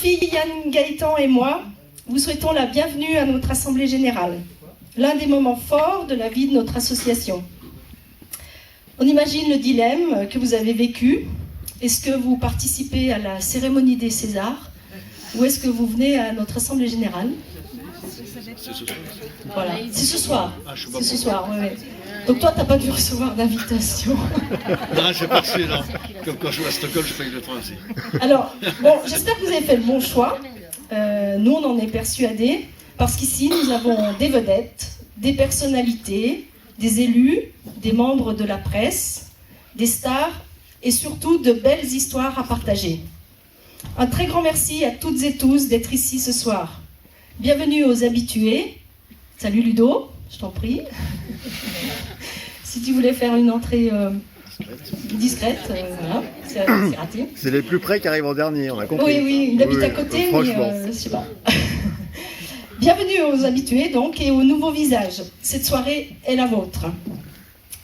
Sophie, Yann, Gaëtan et moi vous souhaitons la bienvenue à notre Assemblée Générale, l'un des moments forts de la vie de notre association. On imagine le dilemme que vous avez vécu. Est-ce que vous participez à la cérémonie des Césars ou est-ce que vous venez à notre Assemblée Générale? C'est ce soir. Voilà, c'est ce soir. Ah, je sais C'est ce soir, oui. Donc toi, t'as pas dû recevoir d'invitation. Non, j'ai pas reçu, non. Comme quand je vais à Stockholm, je paye le train aussi. Alors, bon, j'espère que vous avez fait le bon choix. Nous, on en est persuadés, parce qu'ici, nous avons des vedettes, des personnalités, des élus, des membres de la presse, des stars, et surtout de belles histoires à partager. Un très grand merci à toutes et tous d'être ici ce soir. Bienvenue aux habitués. Salut Ludo, je t'en prie. Si tu voulais faire une entrée discrète, voilà, c'est raté. C'est les plus près qui arrivent en dernier, on a compris. Oui, oui, il habite à côté, franchement. mais je sais pas. Bienvenue aux habitués donc et aux nouveaux visages. Cette soirée est la vôtre.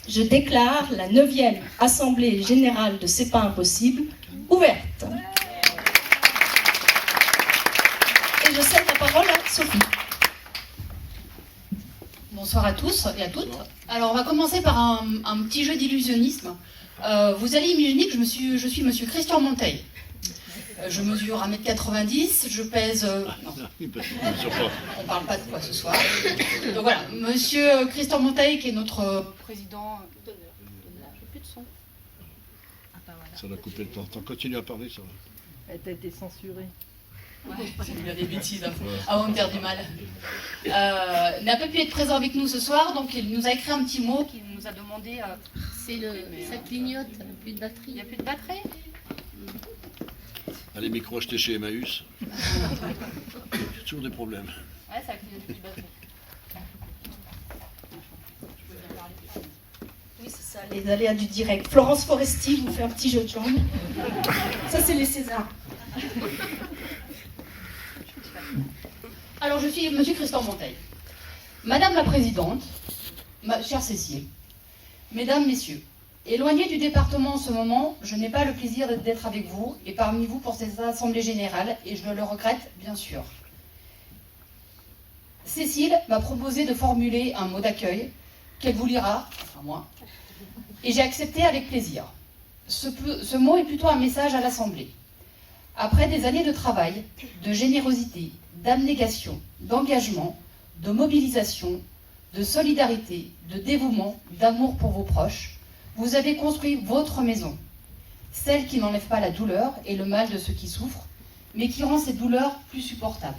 Je déclare la 9e Assemblée Générale de C'est pas impossible ouverte. Et je cède la parole à Sophie. Bonsoir à tous et à toutes. Alors on va commencer par un petit jeu d'illusionnisme. Vous allez imaginer que je suis monsieur Christian Monteil. Je mesure 1m90, je pèse... non, on parle pas de quoi ce soir. Donc voilà, monsieur Christian Monteil qui est notre président... J'ai plus de son. Ça l'a coupé le temps. T'en continues à parler, ça va. Elle a été censurée. Ouais, il y a des bêtises avant de faire du mal. N'a pas pu être présent avec nous ce soir, donc il nous a écrit un petit mot qu'il nous a demandé... ça clignote, plus de batterie. Il n'y a plus de batterie. Ah, les micros achetés chez Emmaüs. Il y a toujours des problèmes. Ouais, ça clignote plus de batterie. Oui, c'est ça, les aléas du direct. Florence Foresti vous fait un petit jeu de jambes. Ça, c'est les Césars. Alors, je suis monsieur Christian Monteil. Madame la Présidente, ma chère Cécile, Mesdames, Messieurs, éloigné du département en ce moment, je n'ai pas le plaisir d'être avec vous et parmi vous pour cette assemblée générale, et je le regrette bien sûr. Cécile m'a proposé de formuler un mot d'accueil qu'elle vous lira, enfin moi, et j'ai accepté avec plaisir. Ce mot est plutôt un message à l'Assemblée. Après des années de travail, de générosité, d'abnégation, d'engagement, de mobilisation, de solidarité, de dévouement, d'amour pour vos proches, vous avez construit votre maison, celle qui n'enlève pas la douleur et le mal de ceux qui souffrent, mais qui rend ces douleurs plus supportables.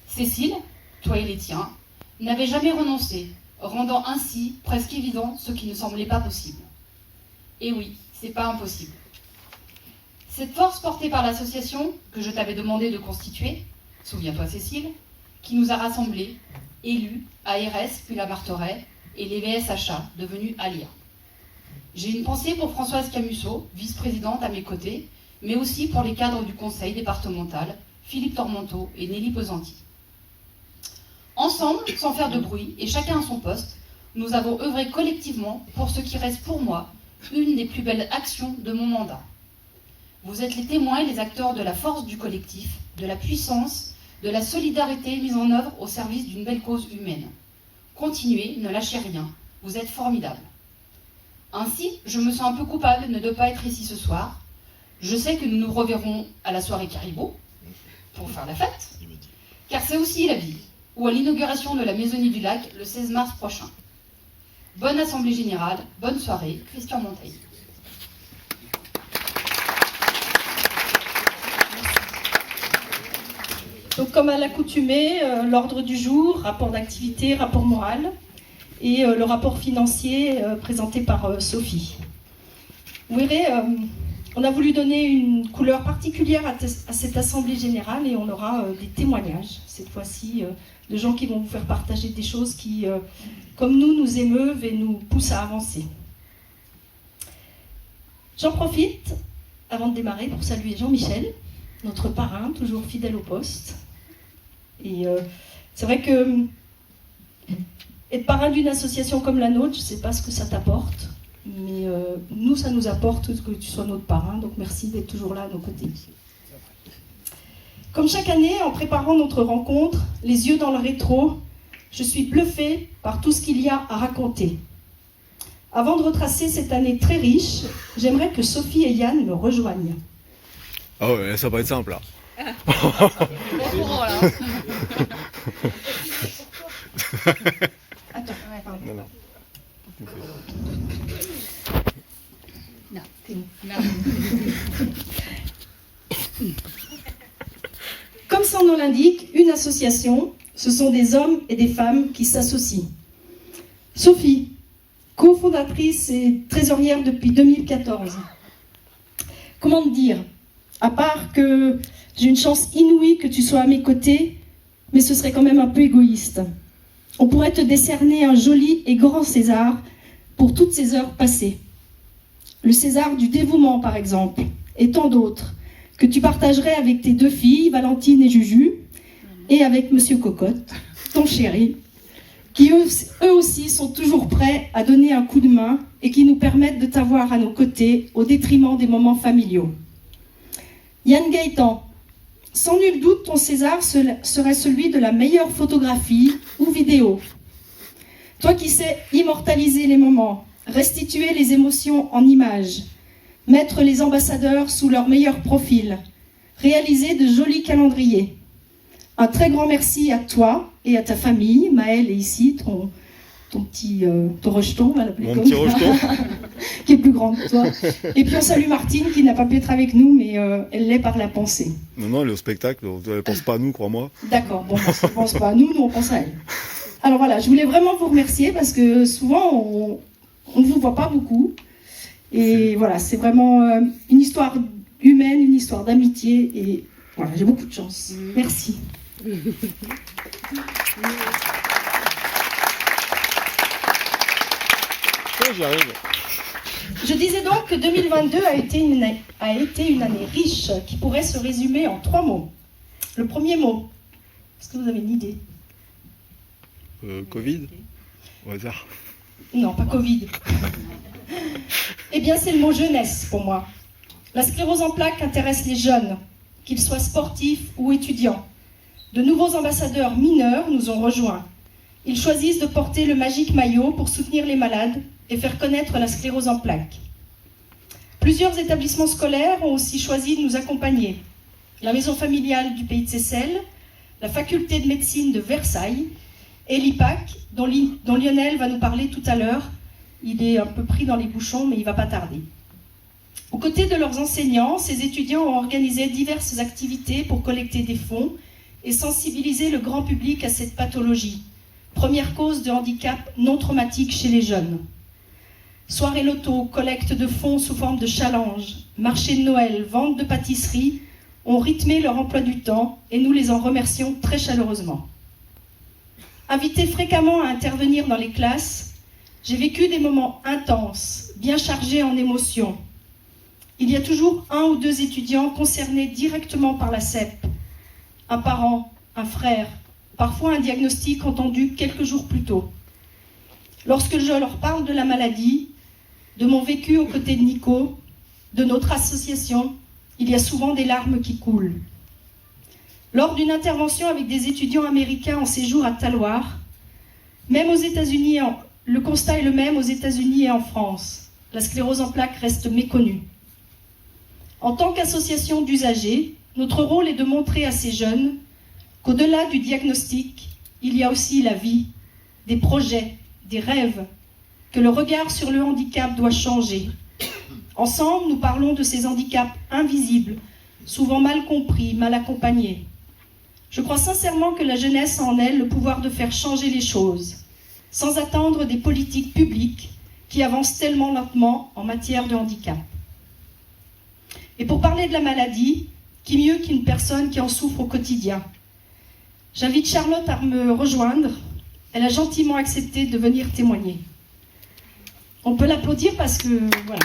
Cécile, toi et les tiens, n'avez jamais renoncé, rendant ainsi presque évident ce qui ne semblait pas possible. Et oui, c'est pas impossible. Cette force portée par l'association que je t'avais demandé de constituer, souviens-toi Cécile, qui nous a rassemblés, élus, ARS puis la Marteret, et les VSHA, devenus ALIA. J'ai une pensée pour Françoise Camusso, vice-présidente à mes côtés, mais aussi pour les cadres du conseil départemental, Philippe Tormenteau et Nelly Pesanti. Ensemble, sans faire de bruit, et chacun à son poste, nous avons œuvré collectivement pour ce qui reste pour moi une des plus belles actions de mon mandat. Vous êtes les témoins et les acteurs de la force du collectif, de la puissance, de la solidarité mise en œuvre au service d'une belle cause humaine. Continuez, ne lâchez rien, vous êtes formidables. Ainsi, je me sens un peu coupable de ne pas être ici ce soir. Je sais que nous nous reverrons à la soirée Caribou, pour faire la fête, car c'est aussi la vie, ou à l'inauguration de la Maisonnée du Lac le 16 mars prochain. Bonne Assemblée Générale, bonne soirée, Christian Monteil. Donc, comme à l'accoutumée, l'ordre du jour, rapport d'activité, rapport moral et le rapport financier présenté par Sophie. Vous verrez, on a voulu donner une couleur particulière à cette assemblée générale et on aura des témoignages, cette fois-ci, de gens qui vont vous faire partager des choses qui, comme nous émeuvent et nous poussent à avancer. J'en profite, avant de démarrer, pour saluer Jean-Michel, notre parrain, toujours fidèle au poste. Et c'est vrai que être parrain d'une association comme la nôtre, je ne sais pas ce que ça t'apporte, mais nous, ça nous apporte que tu sois notre parrain, donc merci d'être toujours là à nos côtés. Comme chaque année, en préparant notre rencontre, les yeux dans le rétro, je suis bluffée par tout ce qu'il y a à raconter. Avant de retracer cette année très riche, j'aimerais que Sophie et Yann me rejoignent. Ah ouais, ça va pas être simple là. Attends, pardon. Non, non. Non. T'es où Non. Comme son nom l'indique, une association, ce sont des hommes et des femmes qui s'associent. Sophie, cofondatrice et trésorière depuis 2014. Comment te dire? À part que j'ai une chance inouïe que tu sois à mes côtés, mais ce serait quand même un peu égoïste. On pourrait te décerner un joli et grand César pour toutes ces heures passées. Le César du dévouement, par exemple, et tant d'autres, que tu partagerais avec tes deux filles, Valentine et Juju, et avec Monsieur Cocotte, ton chéri, qui eux aussi sont toujours prêts à donner un coup de main et qui nous permettent de t'avoir à nos côtés au détriment des moments familiaux. Yann Gaëtan, sans nul doute, ton César serait celui de la meilleure photographie ou vidéo. Toi qui sais immortaliser les moments, restituer les émotions en images, mettre les ambassadeurs sous leur meilleur profil, réaliser de jolis calendriers. Un très grand merci à toi et à ta famille. Maëlle est ici, ton rejeton, on va l'appeler Mon comme petit ça, rejeton. qui est plus grand que toi. Et puis on salue Martine qui n'a pas pu être avec nous, mais elle l'est par la pensée. Non, elle est au spectacle, elle pense pas à nous, crois-moi. D'accord, bon, on ne pense pas à nous, nous on pense à elle. Alors voilà, je voulais vraiment vous remercier parce que souvent on ne vous voit pas beaucoup. Et voilà, c'est vraiment une histoire humaine, une histoire d'amitié. Et voilà, j'ai beaucoup de chance. Merci. J'y arrive. Je disais donc que 2022 a été une année riche qui pourrait se résumer en 3 mots. Le premier mot, est-ce que vous avez une idée? Covid. Au hasard. Non, pas Covid. Eh bien, c'est le mot jeunesse pour moi. La sclérose en plaques intéresse les jeunes, qu'ils soient sportifs ou étudiants. De nouveaux ambassadeurs mineurs nous ont rejoints. Ils choisissent de porter le magique maillot pour soutenir les malades et faire connaître la sclérose en plaques. Plusieurs établissements scolaires ont aussi choisi de nous accompagner. La maison familiale du Pays de Seyssel, la faculté de médecine de Versailles et l'IPAC, dont Lionel va nous parler tout à l'heure. Il est un peu pris dans les bouchons, mais il ne va pas tarder. Aux côtés de leurs enseignants, ces étudiants ont organisé diverses activités pour collecter des fonds et sensibiliser le grand public à cette pathologie, première cause de handicap non traumatique chez les jeunes. Soirée loto, collecte de fonds sous forme de challenge, marché de Noël, vente de pâtisseries ont rythmé leur emploi du temps et nous les en remercions très chaleureusement. Invités fréquemment à intervenir dans les classes, j'ai vécu des moments intenses, bien chargés en émotions. Il y a toujours 1 ou 2 étudiants concernés directement par la CEP, un parent, un frère, parfois un diagnostic entendu quelques jours plus tôt. Lorsque je leur parle de la maladie, de mon vécu aux côtés de Nico, de notre association, il y a souvent des larmes qui coulent. Lors d'une intervention avec des étudiants américains en séjour à Talloires, même aux États-Unis, le constat est le même aux États-Unis et en France. La sclérose en plaques reste méconnue. En tant qu'association d'usagers, notre rôle est de montrer à ces jeunes qu'au-delà du diagnostic, il y a aussi la vie, des projets, des rêves, que le regard sur le handicap doit changer. Ensemble, nous parlons de ces handicaps invisibles, souvent mal compris, mal accompagnés. Je crois sincèrement que la jeunesse a en elle le pouvoir de faire changer les choses, sans attendre des politiques publiques qui avancent tellement lentement en matière de handicap. Et pour parler de la maladie, qui mieux qu'une personne qui en souffre au quotidien? J'invite Charlotte à me rejoindre. Elle a gentiment accepté de venir témoigner. On peut l'applaudir parce que, voilà.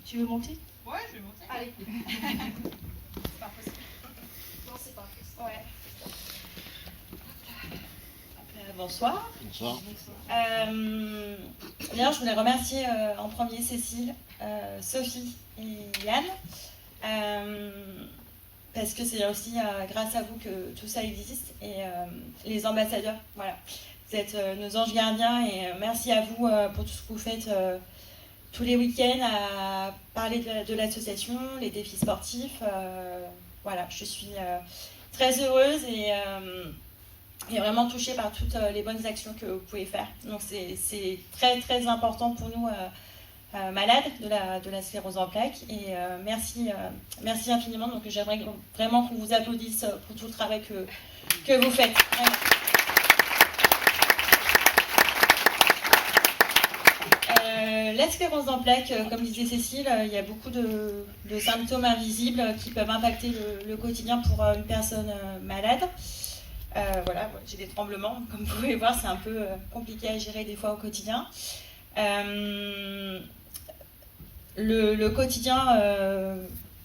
Tu veux monter? Ouais, je vais monter. Allez. C'est pas possible. Non, c'est pas possible. Ouais. Bonsoir. Bonsoir. D'ailleurs, je voulais remercier en premier Cécile, Sophie et Yann, parce que c'est aussi grâce à vous que tout ça existe, et les ambassadeurs, voilà. Vous êtes nos anges gardiens, et merci à vous pour tout ce que vous faites tous les week-ends à parler de l'association, les défis sportifs. Voilà, je suis très heureuse et vraiment touchée par toutes les bonnes actions que vous pouvez faire. Donc c'est très très important pour nous malades de la sclérose en plaques. Et merci infiniment. Donc j'aimerais vraiment qu'on vous applaudisse pour tout le travail que vous faites. Vraiment. La sclérose en plaques, comme disait Cécile, il y a beaucoup de symptômes invisibles qui peuvent impacter le quotidien pour une personne malade. Voilà, j'ai des tremblements, comme vous pouvez voir, c'est un peu compliqué à gérer des fois au quotidien. Le quotidien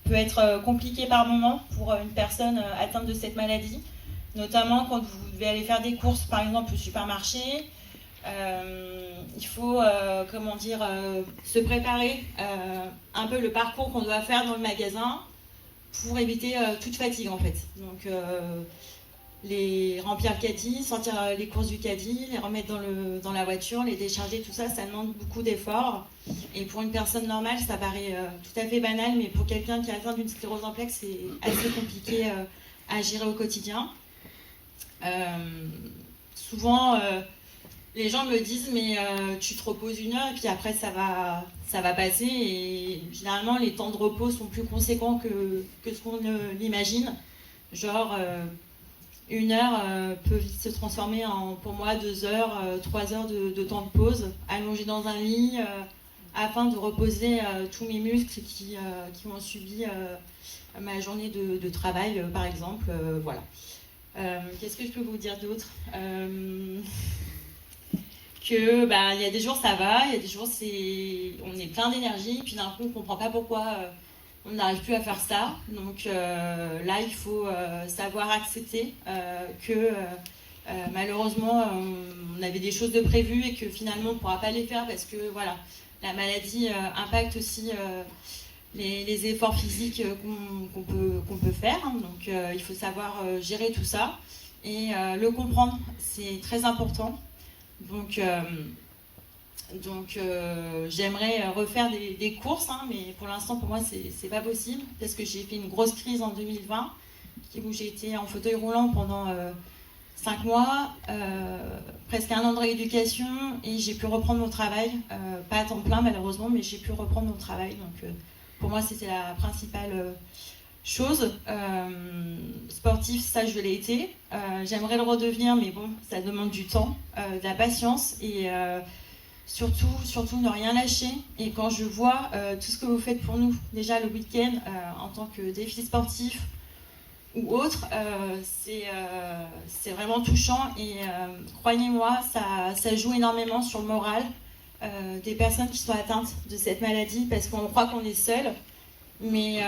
peut être compliqué par moment pour une personne atteinte de cette maladie, notamment quand vous devez aller faire des courses, par exemple au supermarché. Il faut, se préparer un peu le parcours qu'on doit faire dans le magasin pour éviter toute fatigue en fait. Donc les remplir le caddie, sortir les courses du caddie, les remettre dans la voiture, les décharger, tout ça, ça demande beaucoup d'efforts. Et pour une personne normale, ça paraît tout à fait banal, mais pour quelqu'un qui a atteint d'une sclérose en plaques, c'est assez compliqué à gérer au quotidien. Souvent, les gens me disent mais tu te reposes 1 heure et puis après ça va passer, et généralement les temps de repos sont plus conséquents que ce qu'on l'imagine. Genre 1 heure peut vite se transformer en, pour moi, 2 heures, 3 heures de temps de pause, allongé dans un lit afin de reposer tous mes muscles qui ont subi ma journée de travail par exemple. Voilà. Qu'est-ce que je peux vous dire d'autre? Que il y a des jours ça va, il y a des jours on est plein d'énergie, puis d'un coup on comprend pas pourquoi on n'arrive plus à faire ça. Donc là il faut savoir accepter que malheureusement on avait des choses de prévues et que finalement on ne pourra pas les faire parce que voilà, la maladie impacte aussi les efforts physiques qu'on peut faire. Donc il faut savoir gérer tout ça et le comprendre, c'est très important. Donc j'aimerais refaire des courses, hein, mais pour l'instant pour moi c'est pas possible parce que j'ai fait une grosse crise en 2020 où j'ai été en fauteuil roulant pendant 5 mois, presque 1 an de rééducation, et j'ai pu reprendre mon travail, pas à temps plein malheureusement, mais j'ai pu reprendre mon travail. Donc pour moi c'était la principale chose. Sportif, ça je l'ai été. J'aimerais le redevenir, mais bon, ça demande du temps, de la patience et surtout ne rien lâcher. Et quand je vois tout ce que vous faites pour nous, déjà le week-end en tant que défi sportif ou autre, c'est vraiment touchant et croyez-moi, ça joue énormément sur le moral des personnes qui sont atteintes de cette maladie parce qu'on croit qu'on est seul. Mais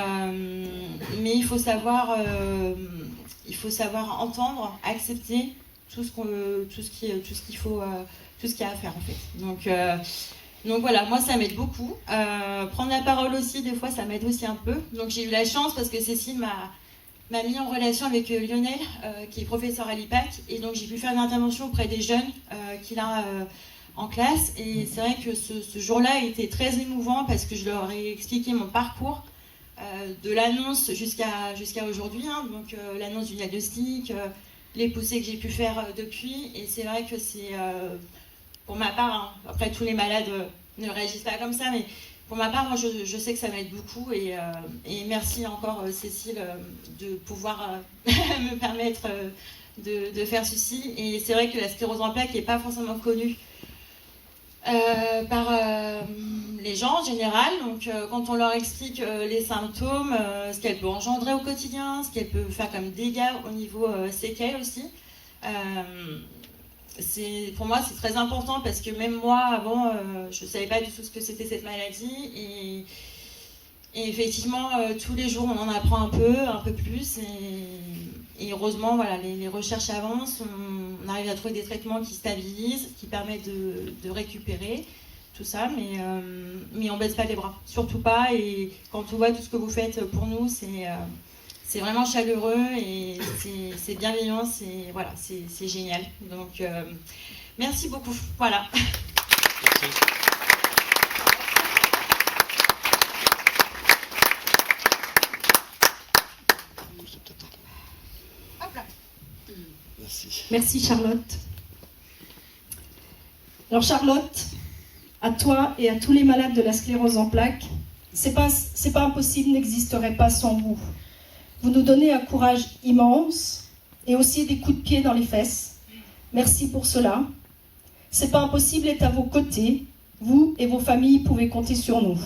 il faut savoir entendre, accepter tout ce qu'il y a à faire en fait. Donc voilà, moi ça m'aide beaucoup. Prendre la parole aussi, des fois ça m'aide aussi un peu. Donc j'ai eu la chance parce que Cécile m'a mis en relation avec Lionel, qui est professeur à l'IPAC, et donc j'ai pu faire une intervention auprès des jeunes qu'il a en classe. Et c'est vrai que ce jour-là a été très émouvant parce que je leur ai expliqué mon parcours. De l'annonce jusqu'à aujourd'hui, hein, donc l'annonce du diagnostic, les poussées que j'ai pu faire depuis, et c'est vrai que c'est pour ma part, hein, après tous les malades ne réagissent pas comme ça, mais pour ma part, moi je sais que ça m'aide beaucoup, et merci encore Cécile de pouvoir me permettre de faire ceci. Et c'est vrai que la sclérose en plaques n'est pas forcément connue par les gens en général. Donc quand on leur explique les symptômes, ce qu'elle peut engendrer au quotidien, ce qu'elle peut faire comme dégâts au niveau séquelles aussi, pour moi c'est très important parce que même moi avant je ne savais pas du tout ce que c'était cette maladie, et effectivement tous les jours on en apprend un peu plus, et heureusement voilà, les recherches avancent, on arrive à trouver des traitements qui stabilisent, qui permettent de récupérer tout ça, mais on baisse pas les bras, surtout pas. Et quand on voit tout ce que vous faites pour nous, c'est vraiment chaleureux et c'est bienveillant, c'est génial. Donc merci beaucoup. Voilà. Merci. Merci. Merci Charlotte. Alors Charlotte, à toi et à tous les malades de la sclérose en plaques, c'est pas impossible, n'existerait pas sans vous. Vous nous donnez un courage immense et aussi des coups de pied dans les fesses. Merci pour cela. C'est pas impossible est à vos côtés. Vous et vos familles pouvez compter sur nous.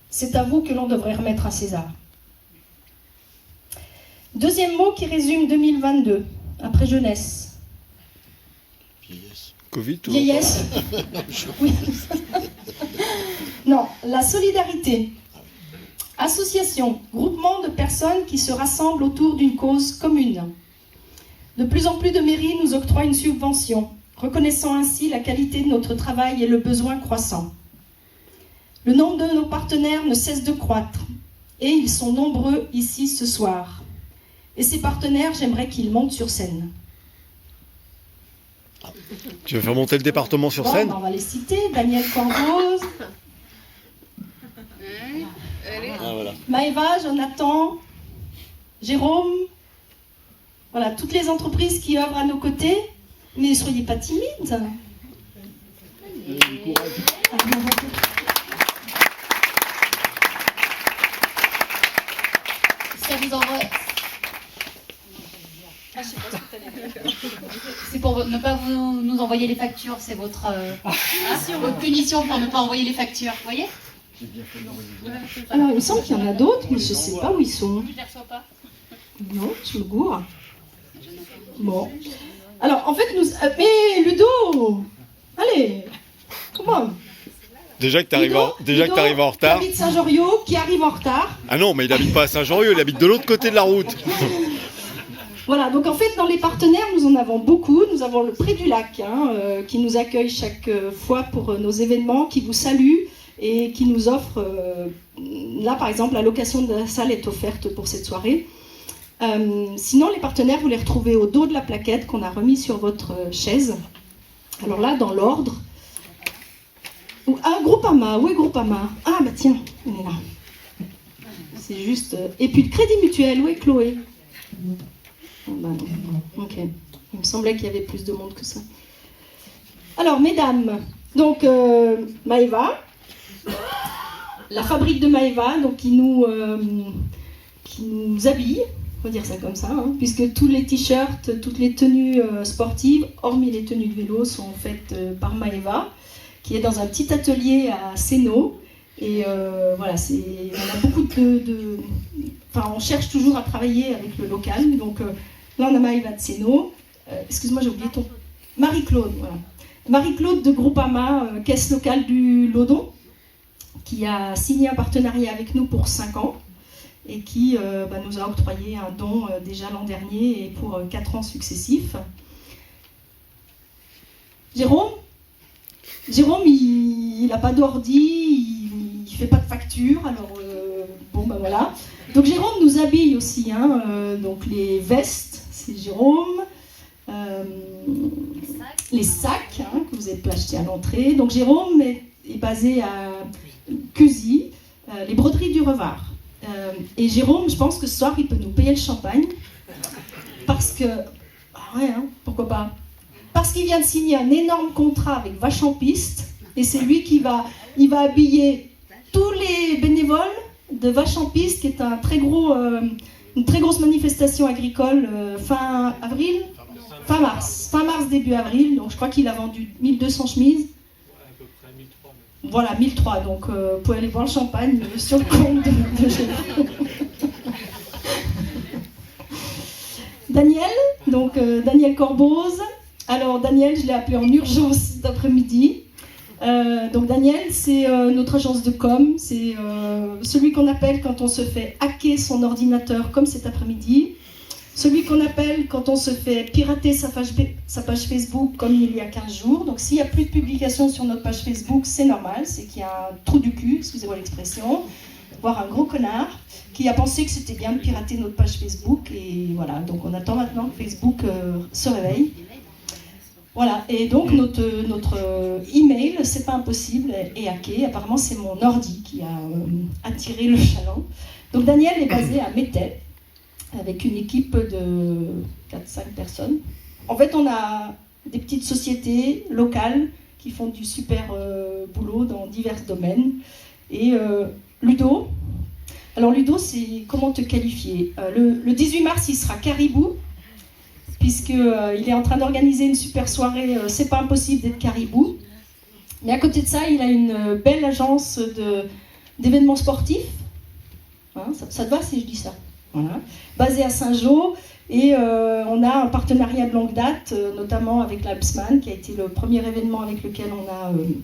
C'est à vous que l'on devrait remettre à César. Deuxième mot qui résume 2022, après jeunesse. Vieillesse. Covid ou... Vieillesse. Oui. Non, la solidarité. Association, groupement de personnes qui se rassemblent autour d'une cause commune. De plus en plus de mairies nous octroient une subvention, reconnaissant ainsi la qualité de notre travail et le besoin croissant. Le nombre de nos partenaires ne cesse de croître, et ils sont nombreux ici ce soir. Et ces partenaires, j'aimerais qu'ils montent sur scène. Tu veux faire monter le département sur scène? On va les citer. Daniel Corbose, Ah, voilà. Maëva, Jonathan, Jérôme, voilà, toutes les entreprises qui œuvrent à nos côtés, mais ne soyez pas timides. Ça vous envoie. C'est pour ne pas nous envoyer les factures, c'est votre punition pour ne pas envoyer les factures, vous voyez? Alors, il me semble qu'il y en a d'autres, mais je ne sais pas où ils sont. Je ne les reçois pas. Non, je me gourre. Bon. Alors, en fait, nous... mais Ludo! Allez! Comment? Déjà que t'arrives en retard. Qui habite Saint-Joriot, qui arrive en retard. Ah non, mais il habite pas à Saint-Joriot, il habite de l'autre côté de la route. Voilà, donc en fait, dans les partenaires, nous en avons beaucoup. Nous avons le Pré du Lac, qui nous accueille chaque fois pour nos événements, qui vous salue et qui nous offre, là par exemple, la location de la salle est offerte pour cette soirée. Sinon, les partenaires, vous les retrouvez au dos de la plaquette qu'on a remis sur votre chaise. Alors là, dans l'ordre. Ah, Groupama, où est Groupama? Ah bah tiens, il est là. C'est juste... Et puis le Crédit Mutuel, où est Chloé? Ah bah non, ok. Il me semblait qu'il y avait plus de monde que ça. Alors, mesdames, donc Maëva, la fabrique de Maëva, donc qui nous habille, on va dire ça comme ça, puisque tous les t-shirts, toutes les tenues sportives, hormis les tenues de vélo, sont faites par Maëva, qui est dans un petit atelier à Sénaux. Et voilà, on a beaucoup de... Enfin, on cherche toujours à travailler avec le local. Donc là, on a Maëva de Sénaux. Excuse-moi, j'ai oublié ton... Marie-Claude, voilà. Marie-Claude de Groupama, caisse locale du Lodon, qui a signé un partenariat avec nous pour 5 ans et qui nous a octroyé un don déjà l'an dernier et pour 4 ans successifs. Jérôme, il n'a pas d'ordi, il ne fait pas de facture, alors voilà. Donc Jérôme nous habille aussi, donc les vestes, c'est Jérôme, les sacs que vous avez pu acheter à l'entrée. Donc Jérôme est basé à Cusy, les broderies du Revard. Et Jérôme, je pense que ce soir, il peut nous payer le champagne, parce que, pourquoi pas, parce qu'il vient de signer un énorme contrat avec Vache en Piste, et c'est lui qui va habiller tous les bénévoles de Vache en Piste, qui est une très grosse manifestation agricole fin mars, début avril. Donc je crois qu'il a vendu 1200 chemises. Voilà, 1003. Donc vous pouvez aller boire le champagne sur le compte de Jérôme. Daniel, donc Daniel Corbose. Alors Daniel, je l'ai appelé en urgence cet après-midi. Donc Daniel, c'est notre agence de com, c'est celui qu'on appelle quand on se fait hacker son ordinateur comme cet après-midi. celui qu'on appelle quand on se fait pirater sa page Facebook comme il y a 15 jours. Donc s'il n'y a plus de publications sur notre page Facebook, c'est normal, c'est qu'il y a un trou du cul, excusez-moi l'expression, voire un gros connard, qui a pensé que c'était bien de pirater notre page Facebook. Et voilà, donc on attend maintenant que Facebook se réveille. Voilà, et donc notre email, c'est pas impossible, est hacké. Apparemment, c'est mon ordi qui a attiré le chaland. Donc Daniel est basé à Mettey, avec une équipe de 4-5 personnes. En fait, on a des petites sociétés locales qui font du super boulot dans divers domaines. Et Ludo, alors Ludo, c'est comment te qualifier? Le 18 mars, il sera Caribou, puisqu'il est en train d'organiser une super soirée, c'est pas impossible d'être Caribou. Mais à côté de ça, il a une belle agence d'événements sportifs. Hein, ça te va si je dis ça? Voilà. Basée à Saint-Jean, et on a un partenariat de longue date, notamment avec l'Alpsman, qui a été le premier événement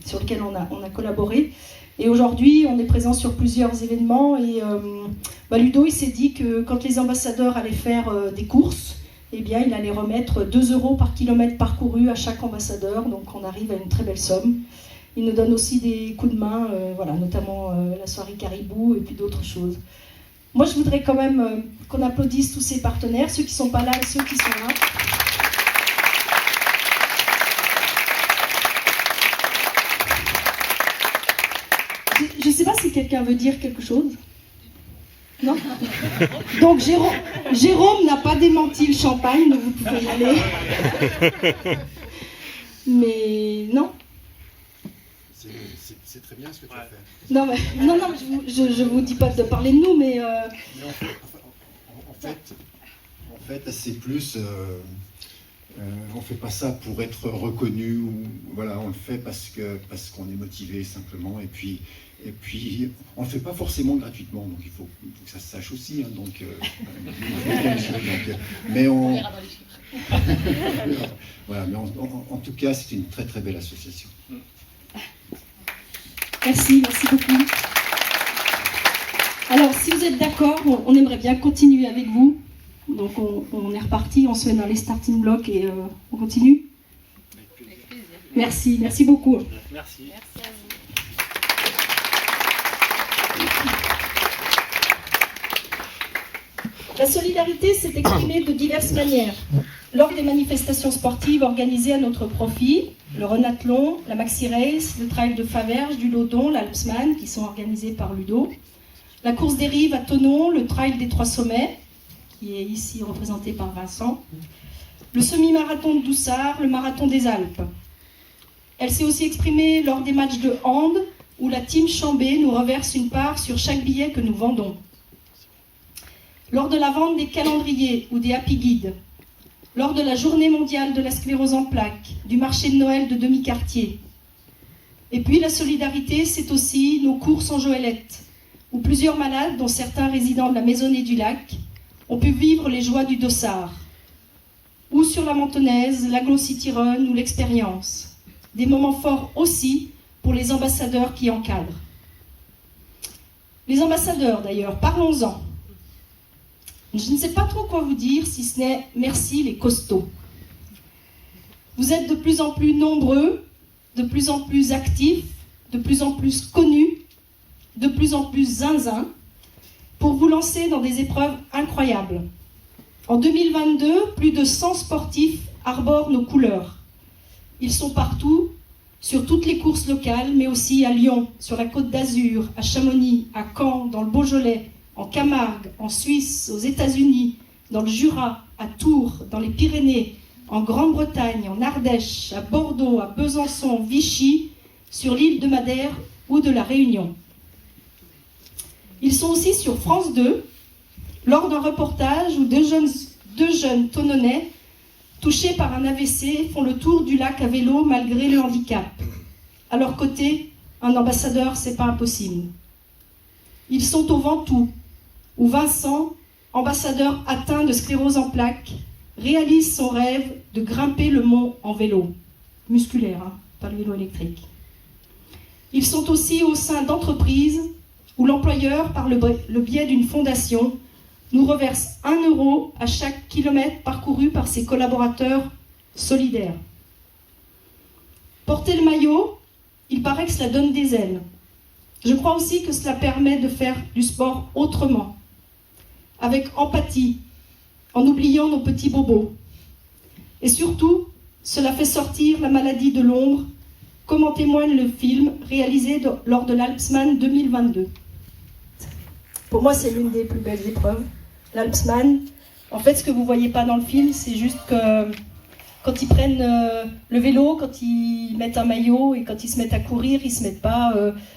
sur lequel on a collaboré. Et aujourd'hui, on est présent sur plusieurs événements, et Ludo, il s'est dit que quand les ambassadeurs allaient faire des courses, eh bien, il allait remettre 2 € par kilomètre parcouru à chaque ambassadeur, donc on arrive à une très belle somme. Il nous donne aussi des coups de main, voilà, notamment la soirée Caribou et puis d'autres choses. Moi, je voudrais quand même qu'on applaudisse tous ces partenaires, ceux qui ne sont pas là et ceux qui sont là. Je ne sais pas si quelqu'un veut dire quelque chose. Non? Donc Jérôme n'a pas démenti le champagne, donc vous pouvez y aller. Mais non. C'est très bien ce que tu as fait. Non, je vous dis pas de parler de nous, mais... En fait, c'est plus... on fait pas ça pour être reconnu, ou voilà, on le fait parce qu'on est motivé simplement, et puis on le fait pas forcément gratuitement, donc il faut que ça se sache aussi, hein, mais on voilà, mais en tout cas, c'est une très très belle association. Merci beaucoup. Alors, si vous êtes d'accord, on aimerait bien continuer avec vous. Donc on est reparti, on se met dans les starting blocks et on continue. Merci beaucoup. Merci. Merci à vous. La solidarité s'est exprimée de diverses manières. Lors des manifestations sportives organisées à notre profit, le Renathlon, la Maxi Race, le Trail de Faverges, du Lodon, l'Alpsman, qui sont organisés par Ludo, la course des rives à Thonon, le Trail des 3 sommets, qui est ici représenté par Vincent, le semi-marathon de Doussard, le marathon des Alpes. Elle s'est aussi exprimée lors des matchs de hand, où la team Chambé nous reverse une part sur chaque billet que nous vendons. Lors de la vente des calendriers ou des Happy Guides, lors de la journée mondiale de la sclérose en plaques, du marché de Noël de demi-quartier. Et puis la solidarité, c'est aussi nos courses en Joëlette, où plusieurs malades, dont certains résidents de la Maisonnée du Lac, ont pu vivre les joies du dossard. Ou sur la Mentonnaise, l'Aglo-City Run ou l'expérience. Des moments forts aussi pour les ambassadeurs qui encadrent. Les ambassadeurs d'ailleurs, parlons-en. Je ne sais pas trop quoi vous dire, si ce n'est merci les costauds. Vous êtes de plus en plus nombreux, de plus en plus actifs, de plus en plus connus, de plus en plus zinzin, pour vous lancer dans des épreuves incroyables. En 2022, plus de 100 sportifs arborent nos couleurs. Ils sont partout, sur toutes les courses locales, mais aussi à Lyon, sur la Côte d'Azur, à Chamonix, à Caen, dans le Beaujolais, en Camargue, en Suisse, aux États-Unis, dans le Jura, à Tours, dans les Pyrénées, en Grande-Bretagne, en Ardèche, à Bordeaux, à Besançon, Vichy, sur l'île de Madère ou de la Réunion. Ils sont aussi sur France 2, lors d'un reportage où deux jeunes Thononnais, touchés par un AVC, font le tour du lac à vélo malgré le handicap. À leur côté, un ambassadeur, c'est pas impossible. Ils sont au Ventoux, où Vincent, ambassadeur atteint de sclérose en plaques, réalise son rêve de grimper le mont en vélo. Musculaire, hein, pas le vélo électrique. Ils sont aussi au sein d'entreprises où l'employeur, par le biais d'une fondation, nous reverse 1 euro à chaque kilomètre parcouru par ses collaborateurs solidaires. Porter le maillot, il paraît que cela donne des ailes. Je crois aussi que cela permet de faire du sport autrement, avec empathie, en oubliant nos petits bobos. Et surtout, cela fait sortir la maladie de l'ombre, comme en témoigne le film réalisé lors de l'Alpsman 2022. Pour moi, c'est l'une des plus belles épreuves. L'Alpsman, en fait, ce que vous ne voyez pas dans le film, c'est juste que quand ils prennent le vélo, quand ils mettent un maillot et quand ils se mettent à courir, ils ne se mettent pas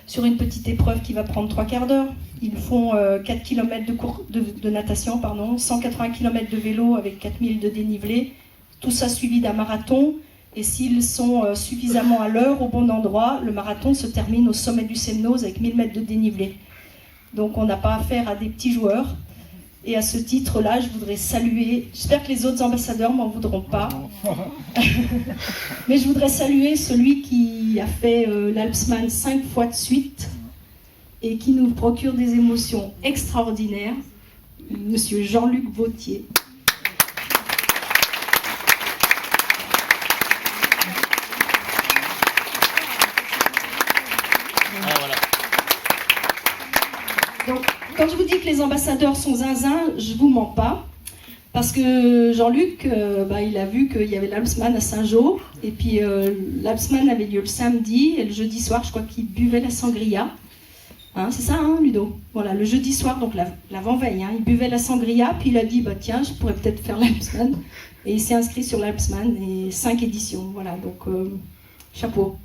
sur une petite épreuve qui va prendre 3 quarts d'heure. Ils font 4 km de natation, 180 km de vélo avec 4000 de dénivelé, tout ça suivi d'un marathon. Et s'ils sont suffisamment à l'heure au bon endroit, le marathon se termine au sommet du Semnoz avec 1000 mètres de dénivelé. Donc on n'a pas affaire à des petits joueurs. Et à ce titre-là, je voudrais saluer, j'espère que les autres ambassadeurs m'en voudront pas, mais je voudrais saluer celui qui a fait l'Alpsman 5 fois de suite et qui nous procure des émotions extraordinaires, Monsieur Jean-Luc Vautier. Donc, quand je vous dis que les ambassadeurs sont zinzin, je ne vous mens pas. Parce que Jean-Luc, il a vu qu'il y avait l'Alpsman à Saint-Jean. Et puis l'Alpsman avait lieu le samedi. Et le jeudi soir, je crois qu'il buvait la sangria. Hein, c'est ça, hein, Ludo? Voilà, le jeudi soir, donc l'avant-veille, hein, il buvait la sangria. Puis il a dit, tiens, je pourrais peut-être faire l'Alpsman. Et il s'est inscrit sur l'Alpsman. Et 5 éditions. Voilà, donc chapeau.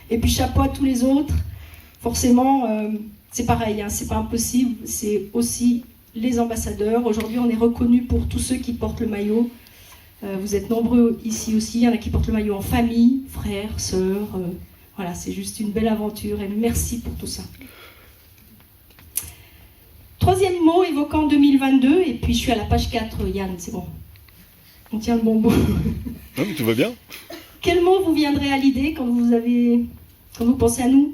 Et puis chapeau à tous les autres. Forcément... c'est pareil, hein, c'est pas impossible, c'est aussi les ambassadeurs. Aujourd'hui, on est reconnus pour tous ceux qui portent le maillot. Vous êtes nombreux ici aussi, il y en a qui portent le maillot en famille, frères, sœurs. Voilà, c'est juste une belle aventure et merci pour tout ça. Troisième mot évoquant 2022, et puis je suis à la page 4, Yann, c'est bon. On tient le bon bout. Non, mais tout va bien. Quel mot vous viendrait à l'idée quand vous pensez à nous?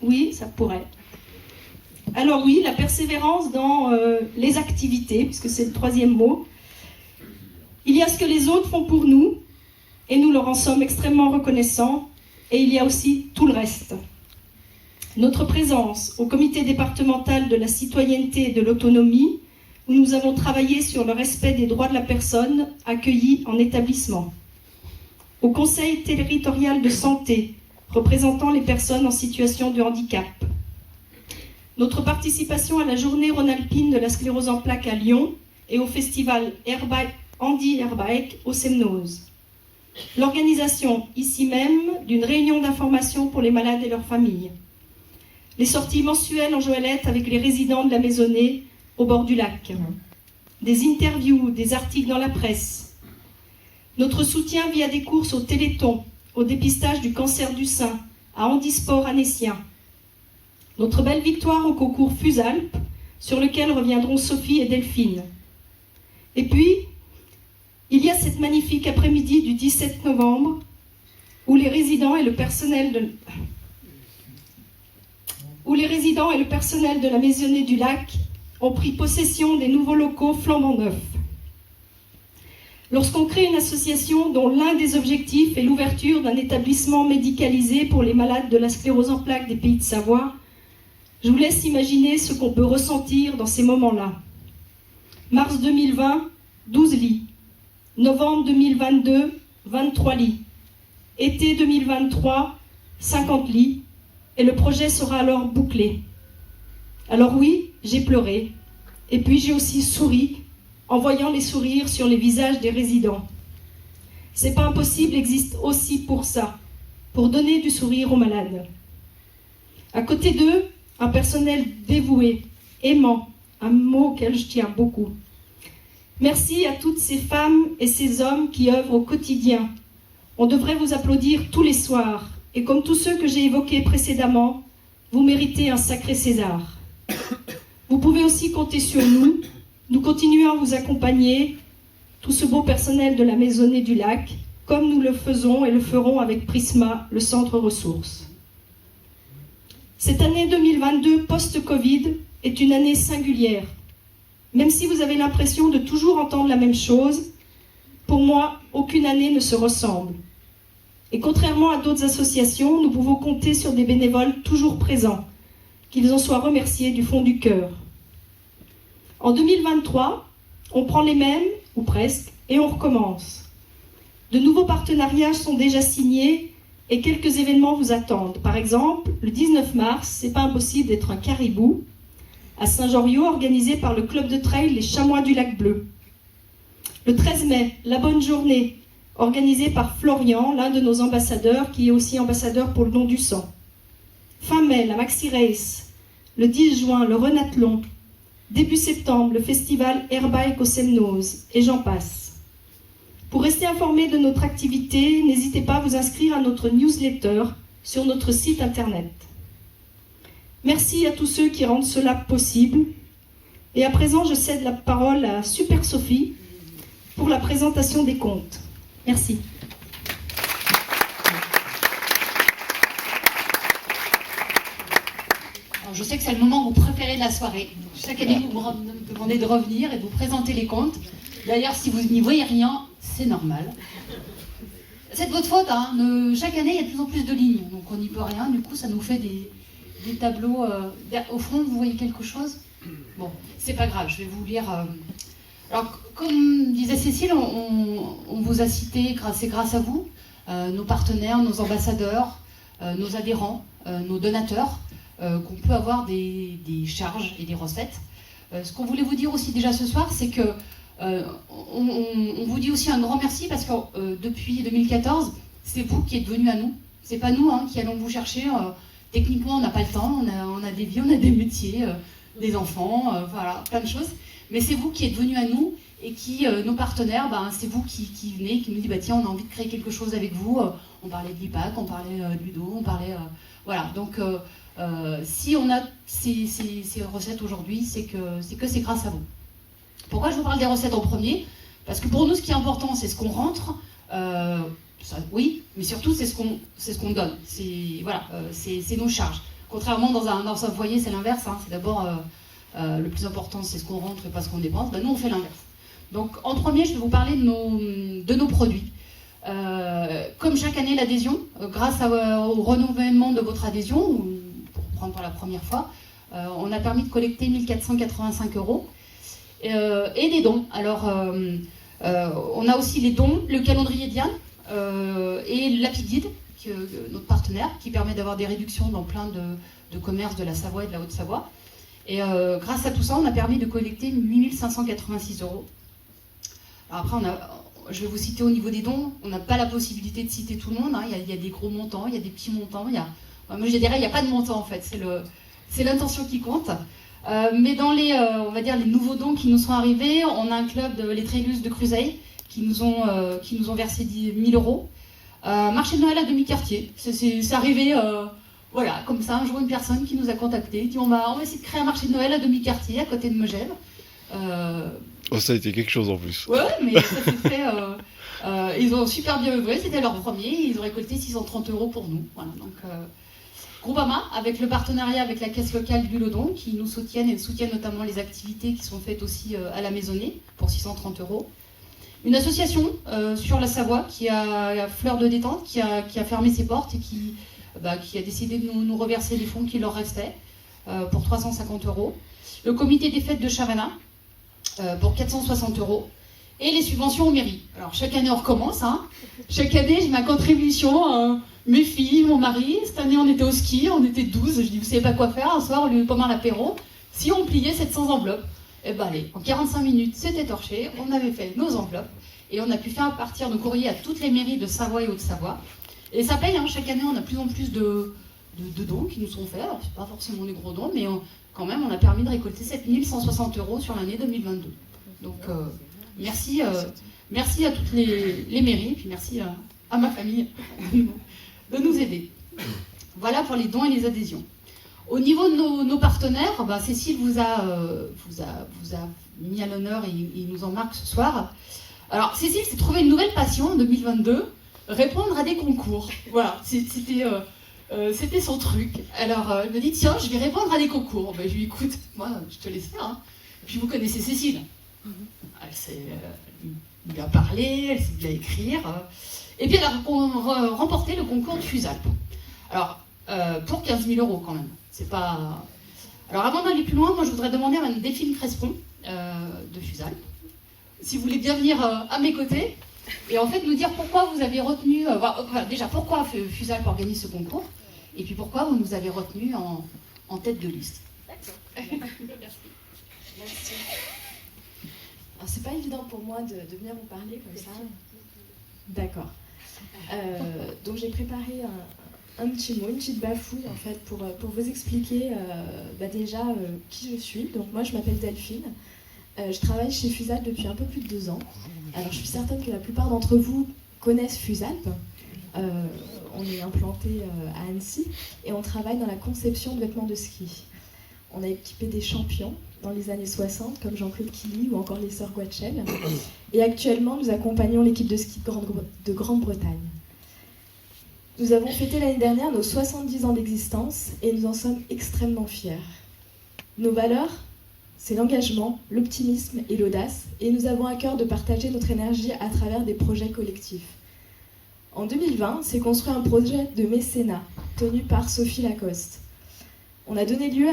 Oui, ça pourrait. Alors oui, la persévérance dans les activités, puisque c'est le troisième mot. Il y a ce que les autres font pour nous, et nous leur en sommes extrêmement reconnaissants, et il y a aussi tout le reste. Notre présence au comité départemental de la citoyenneté et de l'autonomie, où nous avons travaillé sur le respect des droits de la personne accueillie en établissement. Au conseil territorial de santé, représentant les personnes en situation de handicap. Notre participation à la journée rhône-alpine de la sclérose en plaques à Lyon et au festival Handi Airbike au Semnoz. L'organisation, ici même, d'une réunion d'information pour les malades et leurs familles. Les sorties mensuelles en Joëlette avec les résidents de la Maisonnée au bord du lac. Des interviews, des articles dans la presse. Notre soutien via des courses au Téléthon, au dépistage du cancer du sein, à Handisport Annécien. Notre belle victoire au concours FUSALP, sur lequel reviendront Sophie et Delphine. Et puis, il y a cette magnifique après-midi du 17 novembre, où les résidents et le personnel de la Maisonnée du Lac ont pris possession des nouveaux locaux flambant neufs. Lorsqu'on crée une association dont l'un des objectifs est l'ouverture d'un établissement médicalisé pour les malades de la sclérose en plaques des Pays de Savoie, je vous laisse imaginer ce qu'on peut ressentir dans ces moments-là. Mars 2020, 12 lits. Novembre 2022, 23 lits. Été 2023, 50 lits. Et le projet sera alors bouclé. Alors oui, j'ai pleuré. Et puis j'ai aussi souri, en voyant les sourires sur les visages des résidents. C'est pas impossible existe aussi pour ça, pour donner du sourire aux malades. À côté d'eux, un personnel dévoué, aimant, un mot auquel je tiens beaucoup. Merci à toutes ces femmes et ces hommes qui œuvrent au quotidien. On devrait vous applaudir tous les soirs, et comme tous ceux que j'ai évoqués précédemment, vous méritez un sacré César. Vous pouvez aussi compter sur nous. Nous continuons à vous accompagner, tout ce beau personnel de la Maisonnée du Lac, comme nous le faisons et le ferons avec Prisma, le centre ressources. Cette année 2022 post-Covid est une année singulière. Même si vous avez l'impression de toujours entendre la même chose, pour moi, aucune année ne se ressemble. Et contrairement à d'autres associations, nous pouvons compter sur des bénévoles toujours présents, qu'ils en soient remerciés du fond du cœur. En 2023, on prend les mêmes, ou presque, et on recommence. De nouveaux partenariats sont déjà signés et quelques événements vous attendent. Par exemple, le 19 mars, c'est pas impossible d'être un caribou, à Saint-Joriot, organisé par le club de trail Les Chamois du Lac Bleu. Le 13 mai, la bonne journée, organisée par Florian, l'un de nos ambassadeurs, qui est aussi ambassadeur pour le don du sang. Fin mai, la Maxi Race. Le 10 juin, le Renathlon. Début septembre, le festival Airbike au Semnoz, et j'en passe. Pour rester informé de notre activité, n'hésitez pas à vous inscrire à notre newsletter sur notre site internet. Merci à tous ceux qui rendent cela possible. Et à présent, je cède la parole à Super Sophie pour la présentation des comptes. Merci. Alors, je sais que c'est le moment où vous préférez de la soirée. Chaque année, vous me demandez de revenir et de vous présenter les comptes. D'ailleurs, si vous n'y voyez rien, c'est normal. C'est de votre faute, hein. Chaque année, il y a de plus en plus de lignes, donc on n'y peut rien. Du coup, ça nous fait des tableaux. Au fond, vous voyez quelque chose? Bon, c'est pas grave, je vais vous lire. Alors, comme disait Cécile, on vous a cité, c'est grâce à vous, nos partenaires, nos ambassadeurs, nos adhérents, nos donateurs, qu'on peut avoir des charges et des recettes. Ce qu'on voulait vous dire aussi déjà ce soir, c'est que on vous dit aussi un grand merci parce que depuis 2014, c'est vous qui êtes venus à nous. C'est pas nous qui allons vous chercher. Techniquement, on n'a pas le temps, on a des vies, on a des métiers, des enfants, voilà, plein de choses. Mais c'est vous qui êtes venus à nous et qui, nos partenaires, c'est vous qui venez, qui nous dit tiens, on a envie de créer quelque chose avec vous. On parlait de l'IPAC, on parlait de l'UDO, on parlait. Voilà, donc si on a ces recettes aujourd'hui, c'est que c'est grâce à vous. Pourquoi je vous parle des recettes en premier? Parce que pour nous, ce qui est important, c'est ce qu'on rentre. Oui, mais surtout, c'est ce qu'on donne. C'est nos charges. Contrairement dans un foyer, c'est l'inverse. C'est d'abord le plus important, c'est ce qu'on rentre et pas ce qu'on dépense. Nous, on fait l'inverse. Donc, en premier, je vais vous parler de nos produits. Comme chaque année, l'adhésion, grâce au renouvellement de votre adhésion, ou pour prendre pour la première fois, on a permis de collecter 1 485 €. Et des dons. Alors, on a aussi les dons, le calendrier Diane et l'Apiguide, notre partenaire, qui permet d'avoir des réductions dans plein de commerces de la Savoie et de la Haute-Savoie. Et grâce à tout ça, on a permis de collecter 8 586 €. Alors après, je vais vous citer au niveau des dons, on n'a pas la possibilité de citer tout le monde. Il y a des gros montants, il y a des petits montants. Moi, je dirais, il n'y a pas de montant en fait, c'est l'intention qui compte. Mais dans on va dire les nouveaux dons qui nous sont arrivés, on a un club, les Trailus de Cruzeil, qui nous ont versé 1 000 €. Marché de Noël à demi-quartier, c'est arrivé, voilà, comme ça, un jour une personne qui nous a contactés, dit on va essayer de créer un marché de Noël à demi-quartier, à côté de Megève. Ça a été quelque chose en plus. Ouais, mais ça s'est fait, ils ont super bien œuvré, c'était leur premier, ils ont récolté 630 € pour nous. Voilà, donc... Groupama, avec le partenariat avec la caisse locale du Lodon, qui nous soutiennent et soutiennent notamment les activités qui sont faites aussi à la Maisonnée pour 630 €. Une association sur la Savoie, qui a Fleur de Détente, qui a fermé ses portes et qui a décidé de nous reverser les fonds qui leur restaient pour 350 €. Le comité des fêtes de Chavana pour 460 €. Et les subventions aux mairies. Alors chaque année on recommence. Chaque année j'ai ma contribution. Mes filles, mon mari, cette année on était au ski, on était 12, je dis vous savez pas quoi faire, un soir pendant l'apéro, si on pliait 700 enveloppes, allez, en 45 minutes c'était torché, on avait fait nos enveloppes, et on a pu faire partir nos courriers à toutes les mairies de Savoie et Haute-Savoie, et ça paye, chaque année on a plus en plus de dons qui nous sont faits, alors c'est pas forcément des gros dons, mais quand même on a permis de récolter 7 160 € sur l'année 2022. Donc merci à toutes les mairies, et puis merci à ma famille de nous aider. Voilà pour les dons et les adhésions. Au niveau de nos partenaires, Cécile vous a mis à l'honneur et il nous en marque ce soir. Alors Cécile s'est trouvé une nouvelle passion en 2022, répondre à des concours. Voilà, c'était C'était son truc. Alors, elle me dit, tiens, je vais répondre à des concours. Ben, je lui dis, écoute, moi, je te laisse faire. Hein. Puis vous connaissez Cécile. Elle lui a parlé, elle sait bien écrire. Et puis elle a remporté le concours de FUSALP. Alors, pour 15 000 € quand même. C'est pas... Alors, avant d'aller plus loin, moi, je voudrais demander à Mme Delphine Crespon de FUSALP, si vous voulez bien venir à mes côtés, et en fait nous dire pourquoi vous avez retenu... déjà, pourquoi FUSALP organise ce concours, et puis pourquoi vous nous avez retenu en tête de liste. D'accord. Merci. Alors, c'est pas évident pour moi de venir vous parler comme ça. D'accord. Donc, j'ai préparé un petit mot, une petite bafouille en fait pour vous expliquer déjà qui je suis. Donc moi je m'appelle Delphine, je travaille chez FUSALP depuis un peu plus de 2 ans. Alors je suis certaine que la plupart d'entre vous connaissent FUSALP. On est implanté à Annecy et on travaille dans la conception de vêtements de ski. On a équipé des champions dans les années 60 comme Jean-Claude Killy ou encore les sœurs Guatchel. Et actuellement nous accompagnons l'équipe de ski de Grande-Bretagne. Nous avons fêté l'année dernière nos 70 ans d'existence et nous en sommes extrêmement fiers. Nos valeurs, c'est l'engagement, l'optimisme et l'audace, et nous avons à cœur de partager notre énergie à travers des projets collectifs. En 2020, s'est construit un projet de mécénat tenu par Sophie Lacoste. On a donné vie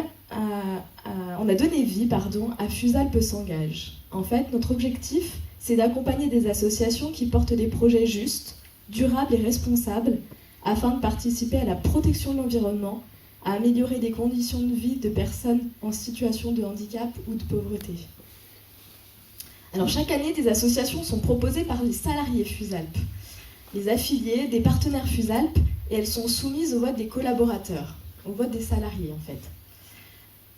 à FUSALP s'engage. En fait, notre objectif, c'est d'accompagner des associations qui portent des projets justes, durables et responsables, afin de participer à la protection de l'environnement, à améliorer les conditions de vie de personnes en situation de handicap ou de pauvreté. Alors chaque année, des associations sont proposées par les salariés FUSALP, les affiliés, des partenaires FUSALP, et elles sont soumises au vote des collaborateurs, au vote des salariés en fait.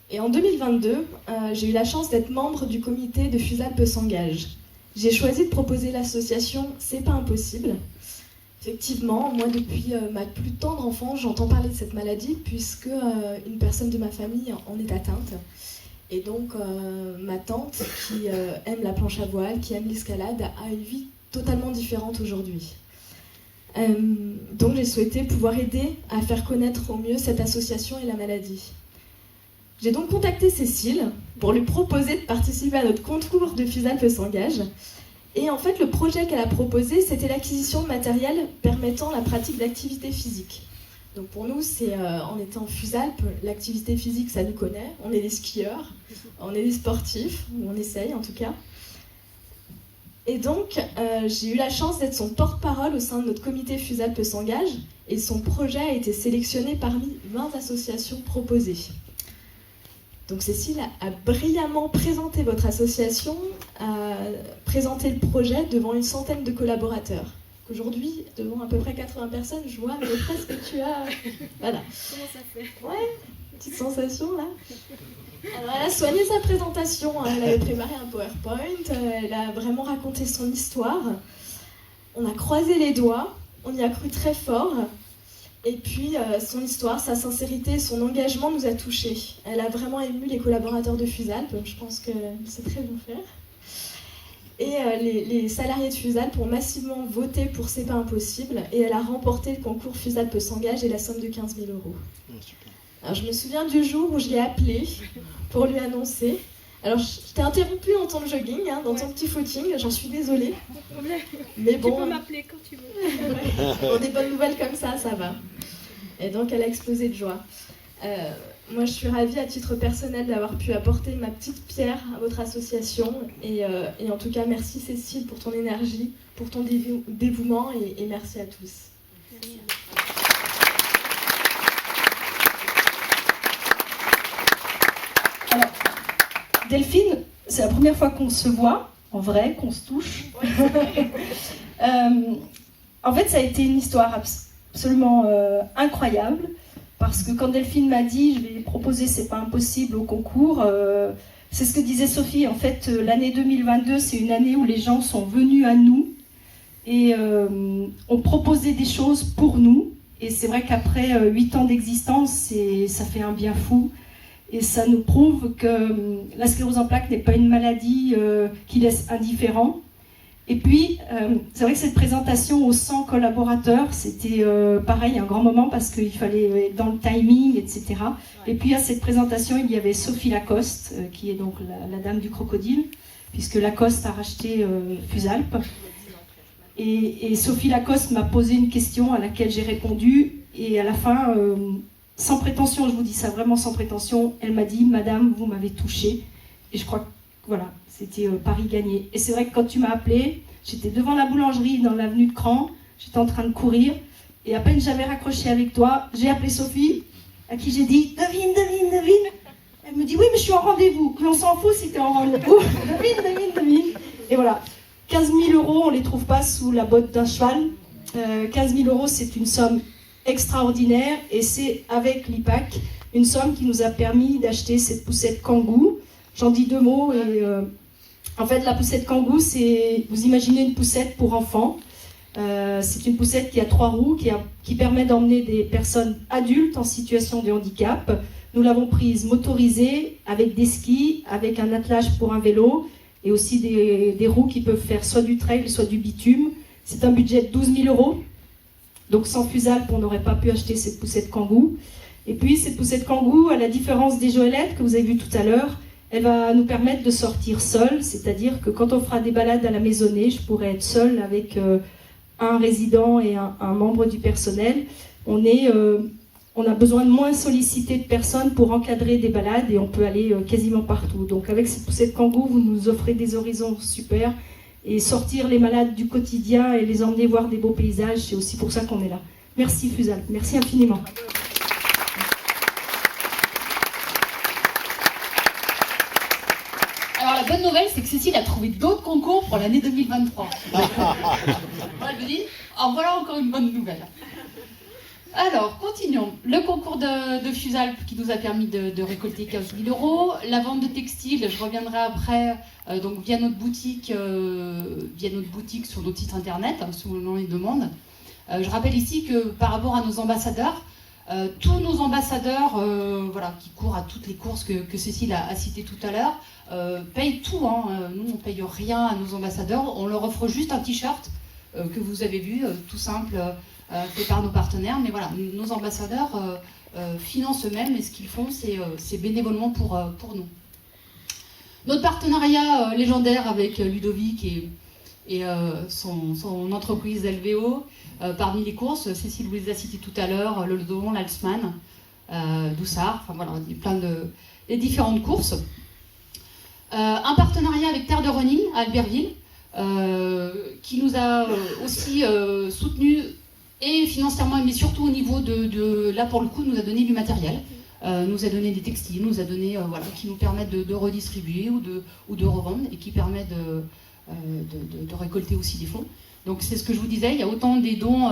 Et en 2022, j'ai eu la chance d'être membre du comité de FUSALP s'engage. J'ai choisi de proposer l'association C'est pas impossible. Effectivement, moi depuis ma plus tendre enfance, j'entends parler de cette maladie puisque une personne de ma famille en est atteinte. Et donc ma tante qui aime la planche à voile, qui aime l'escalade, a une vie totalement différente aujourd'hui. Donc j'ai souhaité pouvoir aider à faire connaître au mieux cette association et la maladie. J'ai donc contacté Cécile pour lui proposer de participer à notre concours de FUSALP s'engage. Et en fait, le projet qu'elle a proposé, c'était l'acquisition de matériel permettant la pratique d'activités physiques. Donc pour nous, c'est en étant FUSALP, l'activité physique, ça nous connaît. On est des skieurs, on est des sportifs, ou on essaye en tout cas. Et donc, j'ai eu la chance d'être son porte-parole au sein de notre comité FUSALP s'engage, et son projet a été sélectionné parmi 20 associations proposées. Donc Cécile a brillamment présenté votre association, a présenté le projet devant une centaine de collaborateurs. Aujourd'hui, devant à peu près 80 personnes, je vois, mais presque tu as... Voilà. Comment ça fait? Ouais, petite sensation là. Alors elle a soigné sa présentation, elle avait préparé un PowerPoint, elle a vraiment raconté son histoire. On a croisé les doigts, on y a cru très fort. Et puis, son histoire, sa sincérité, son engagement nous a touchés. Elle a vraiment ému les collaborateurs de FUSALP, je pense que c'est très bon faire. Et les salariés de FUSALP ont massivement voté pour C'est pas impossible, et elle a remporté le concours FUSALP s'engage et la somme de 15 000 €. Alors, je me souviens du jour où je l'ai appelée pour lui annoncer. Alors, je t'ai interrompu dans ton jogging, dans ton petit footing, j'en suis désolée. Mais bon, tu peux m'appeler quand tu veux. Bon, des bonnes nouvelles comme ça va. Et donc, elle a explosé de joie. Moi, je suis ravie à titre personnel d'avoir pu apporter ma petite pierre à votre association. Et en tout cas, merci Cécile pour ton énergie, pour ton dévouement et merci à tous. Merci. Alors, Delphine, c'est la première fois qu'on se voit, en vrai, qu'on se touche. En fait, ça a été une histoire absolument incroyable, parce que quand Delphine m'a dit « je vais proposer C'est pas impossible au concours », c'est ce que disait Sophie. En fait, l'année 2022, c'est une année où les gens sont venus à nous et ont proposé des choses pour nous. Et c'est vrai qu'après 8 ans d'existence, ça fait un bien fou. Et ça nous prouve que la sclérose en plaques n'est pas une maladie qui laisse indifférent. Et puis, c'est vrai que cette présentation aux 100 collaborateurs, c'était pareil, un grand moment parce qu'il fallait être dans le timing, etc. Et puis à cette présentation, il y avait Sophie Lacoste, qui est donc la dame du crocodile, puisque Lacoste a racheté Fusalp. Et Sophie Lacoste m'a posé une question à laquelle j'ai répondu. Et à la fin, sans prétention, je vous dis ça vraiment sans prétention, elle m'a dit « Madame, vous m'avez touchée ». Et je crois que voilà, c'était Paris gagné. Et c'est vrai que quand tu m'as appelé, j'étais devant la boulangerie dans l'avenue de Cran, j'étais en train de courir, et à peine j'avais raccroché avec toi, j'ai appelé Sophie, à qui j'ai dit « Devine, devine, devine ». Elle me dit « Oui, mais je suis en rendez-vous ». Mais on s'en fout si t'es en rendez-vous. Devine, devine, devine. Et voilà, 15 000 €, on ne les trouve pas sous la botte d'un cheval. 15 000 €, c'est une somme extraordinaire, et c'est avec l'IPAC une somme qui nous a permis d'acheter cette poussette Kangoo. J'en dis 2 mots. Et, en fait, la poussette Kangoo, c'est, vous imaginez une poussette pour enfants. C'est une poussette qui a 3 roues, qui permet d'emmener des personnes adultes en situation de handicap. Nous l'avons prise motorisée, avec des skis, avec un attelage pour un vélo, et aussi des roues qui peuvent faire soit du trail, soit du bitume. C'est un budget de 12 000 €. Donc sans Fusalp, on n'aurait pas pu acheter cette poussette Kangoo. Et puis cette poussette Kangoo, à la différence des Joëlettes que vous avez vues tout à l'heure, elle va nous permettre de sortir seule, c'est-à-dire que quand on fera des balades à la maisonnée, je pourrai être seule avec un résident et un membre du personnel. On a besoin de moins solliciter de personnes pour encadrer des balades, et on peut aller quasiment partout. Donc avec cette poussette Kangoo, vous nous offrez des horizons super, et sortir les malades du quotidien et les emmener voir des beaux paysages, c'est aussi pour ça qu'on est là. Merci Fusalp, merci infiniment. Alors la bonne nouvelle, c'est que Cécile a trouvé d'autres concours pour l'année 2023. Elle me dit, en voilà encore une bonne nouvelle. Alors, continuons. Le concours de Fusalp qui nous a permis de récolter 15 000 €. La vente de textiles, je reviendrai après, donc via notre boutique sur notre site internet, selon les demandes. Je rappelle ici que par rapport à nos ambassadeurs, tous nos ambassadeurs voilà, qui courent à toutes les courses que Cécile a citées tout à l'heure, payent tout. Nous, on ne paye rien à nos ambassadeurs. On leur offre juste un t-shirt que vous avez vu, tout simple, fait par nos partenaires. Mais voilà, nos ambassadeurs financent eux-mêmes, et ce qu'ils font, c'est bénévolement pour nous. Notre partenariat légendaire avec Ludovic et son entreprise LVO, parmi les courses, Cécile vous les a citées tout à l'heure, le Lodon, l'Alsman, Doussard, enfin voilà, plein de différentes courses. Un partenariat avec Terre de Running à Albertville, qui nous a aussi soutenus, et financièrement, mais surtout au niveau là pour le coup, nous a donné du matériel, nous a donné des textiles, nous a donné, voilà, qui nous permettent de redistribuer ou de revendre, et qui permet de récolter aussi des fonds. Donc c'est ce que je vous disais, il y a autant des dons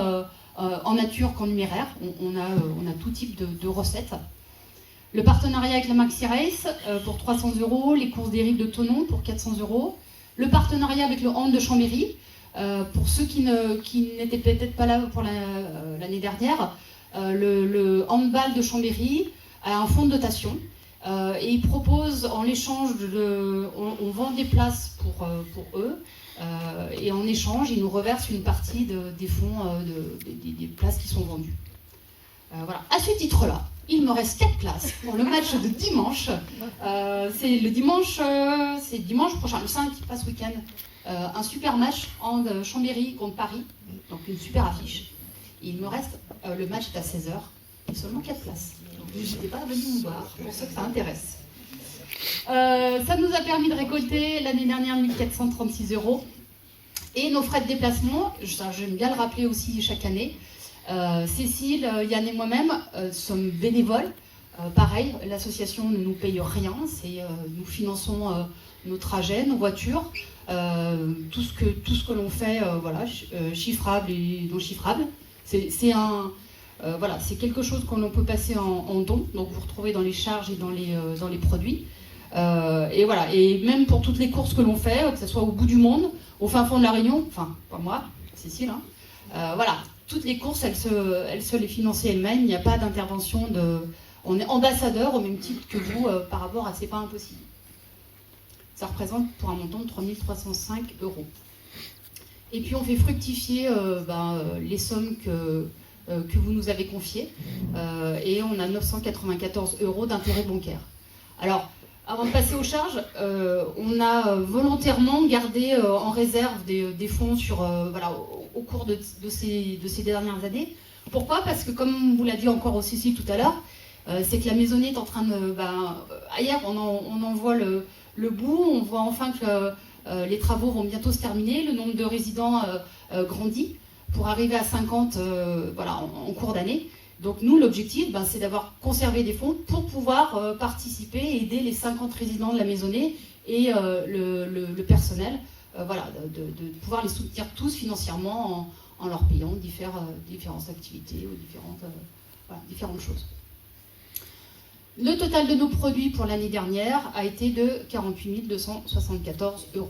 en nature qu'en numéraire, on a tout type de recettes. Le partenariat avec la Maxi Race pour 300 €, les courses des rives de Thonon pour 400 €, le partenariat avec le Hand de Chambéry, pour ceux qui n'étaient peut-être pas là pour l'année dernière, le handball de Chambéry a un fonds de dotation, et il propose en échange, on vend des places pour eux, et en échange, ils nous reversent une partie des fonds des places qui sont vendues. Voilà. À ce titre-là, il me reste 4 places pour le match de dimanche. C'est dimanche prochain, le 5, pas ce week-end. Un super match en Chambéry contre Paris, donc une super affiche. Et il me reste, le match est à 16h, et seulement 4 places. Donc n'hésitez pas à venir nous voir, pour ceux que ça intéresse. Ça nous a permis de récolter l'année dernière 1 436 €. Et nos frais de déplacement, j'aime bien le rappeler aussi chaque année, Cécile, Yann et moi-même sommes bénévoles. Pareil, l'association ne nous paye rien, nous finançons nos trajets, nos voitures, tout ce que l'on fait, voilà, chiffrable et non chiffrable. C'est quelque chose que l'on peut passer en don, donc vous retrouvez dans les charges et dans les produits. Et voilà, et même pour toutes les courses que l'on fait, que ce soit au bout du monde, au fin fond de la Réunion, enfin pas moi, Cécile, voilà, toutes les courses, elle se les finance elle-même, il n'y a pas d'intervention on est ambassadeur au même titre que vous par rapport à C'est pas impossible. Ça représente pour un montant de 3 305 €. Et puis on fait fructifier les sommes que vous nous avez confiées. Et on a 994 € d'intérêt bancaire. Alors, avant de passer aux charges, on a volontairement gardé en réserve des fonds au cours de ces dernières années. Pourquoi ? Parce que, comme vous l'a dit encore aussi tout à l'heure, c'est que la maisonnée est en train de... ailleurs, on en voit le bout, on voit enfin que les travaux vont bientôt se terminer, le nombre de résidents grandit pour arriver à 50 en cours d'année. Donc nous, l'objectif, c'est d'avoir conservé des fonds pour pouvoir participer et aider les 50 résidents de la maisonnée et le personnel, de pouvoir les soutenir tous financièrement en leur payant différentes activités ou différentes choses. Le total de nos produits pour l'année dernière a été de 48 274 €.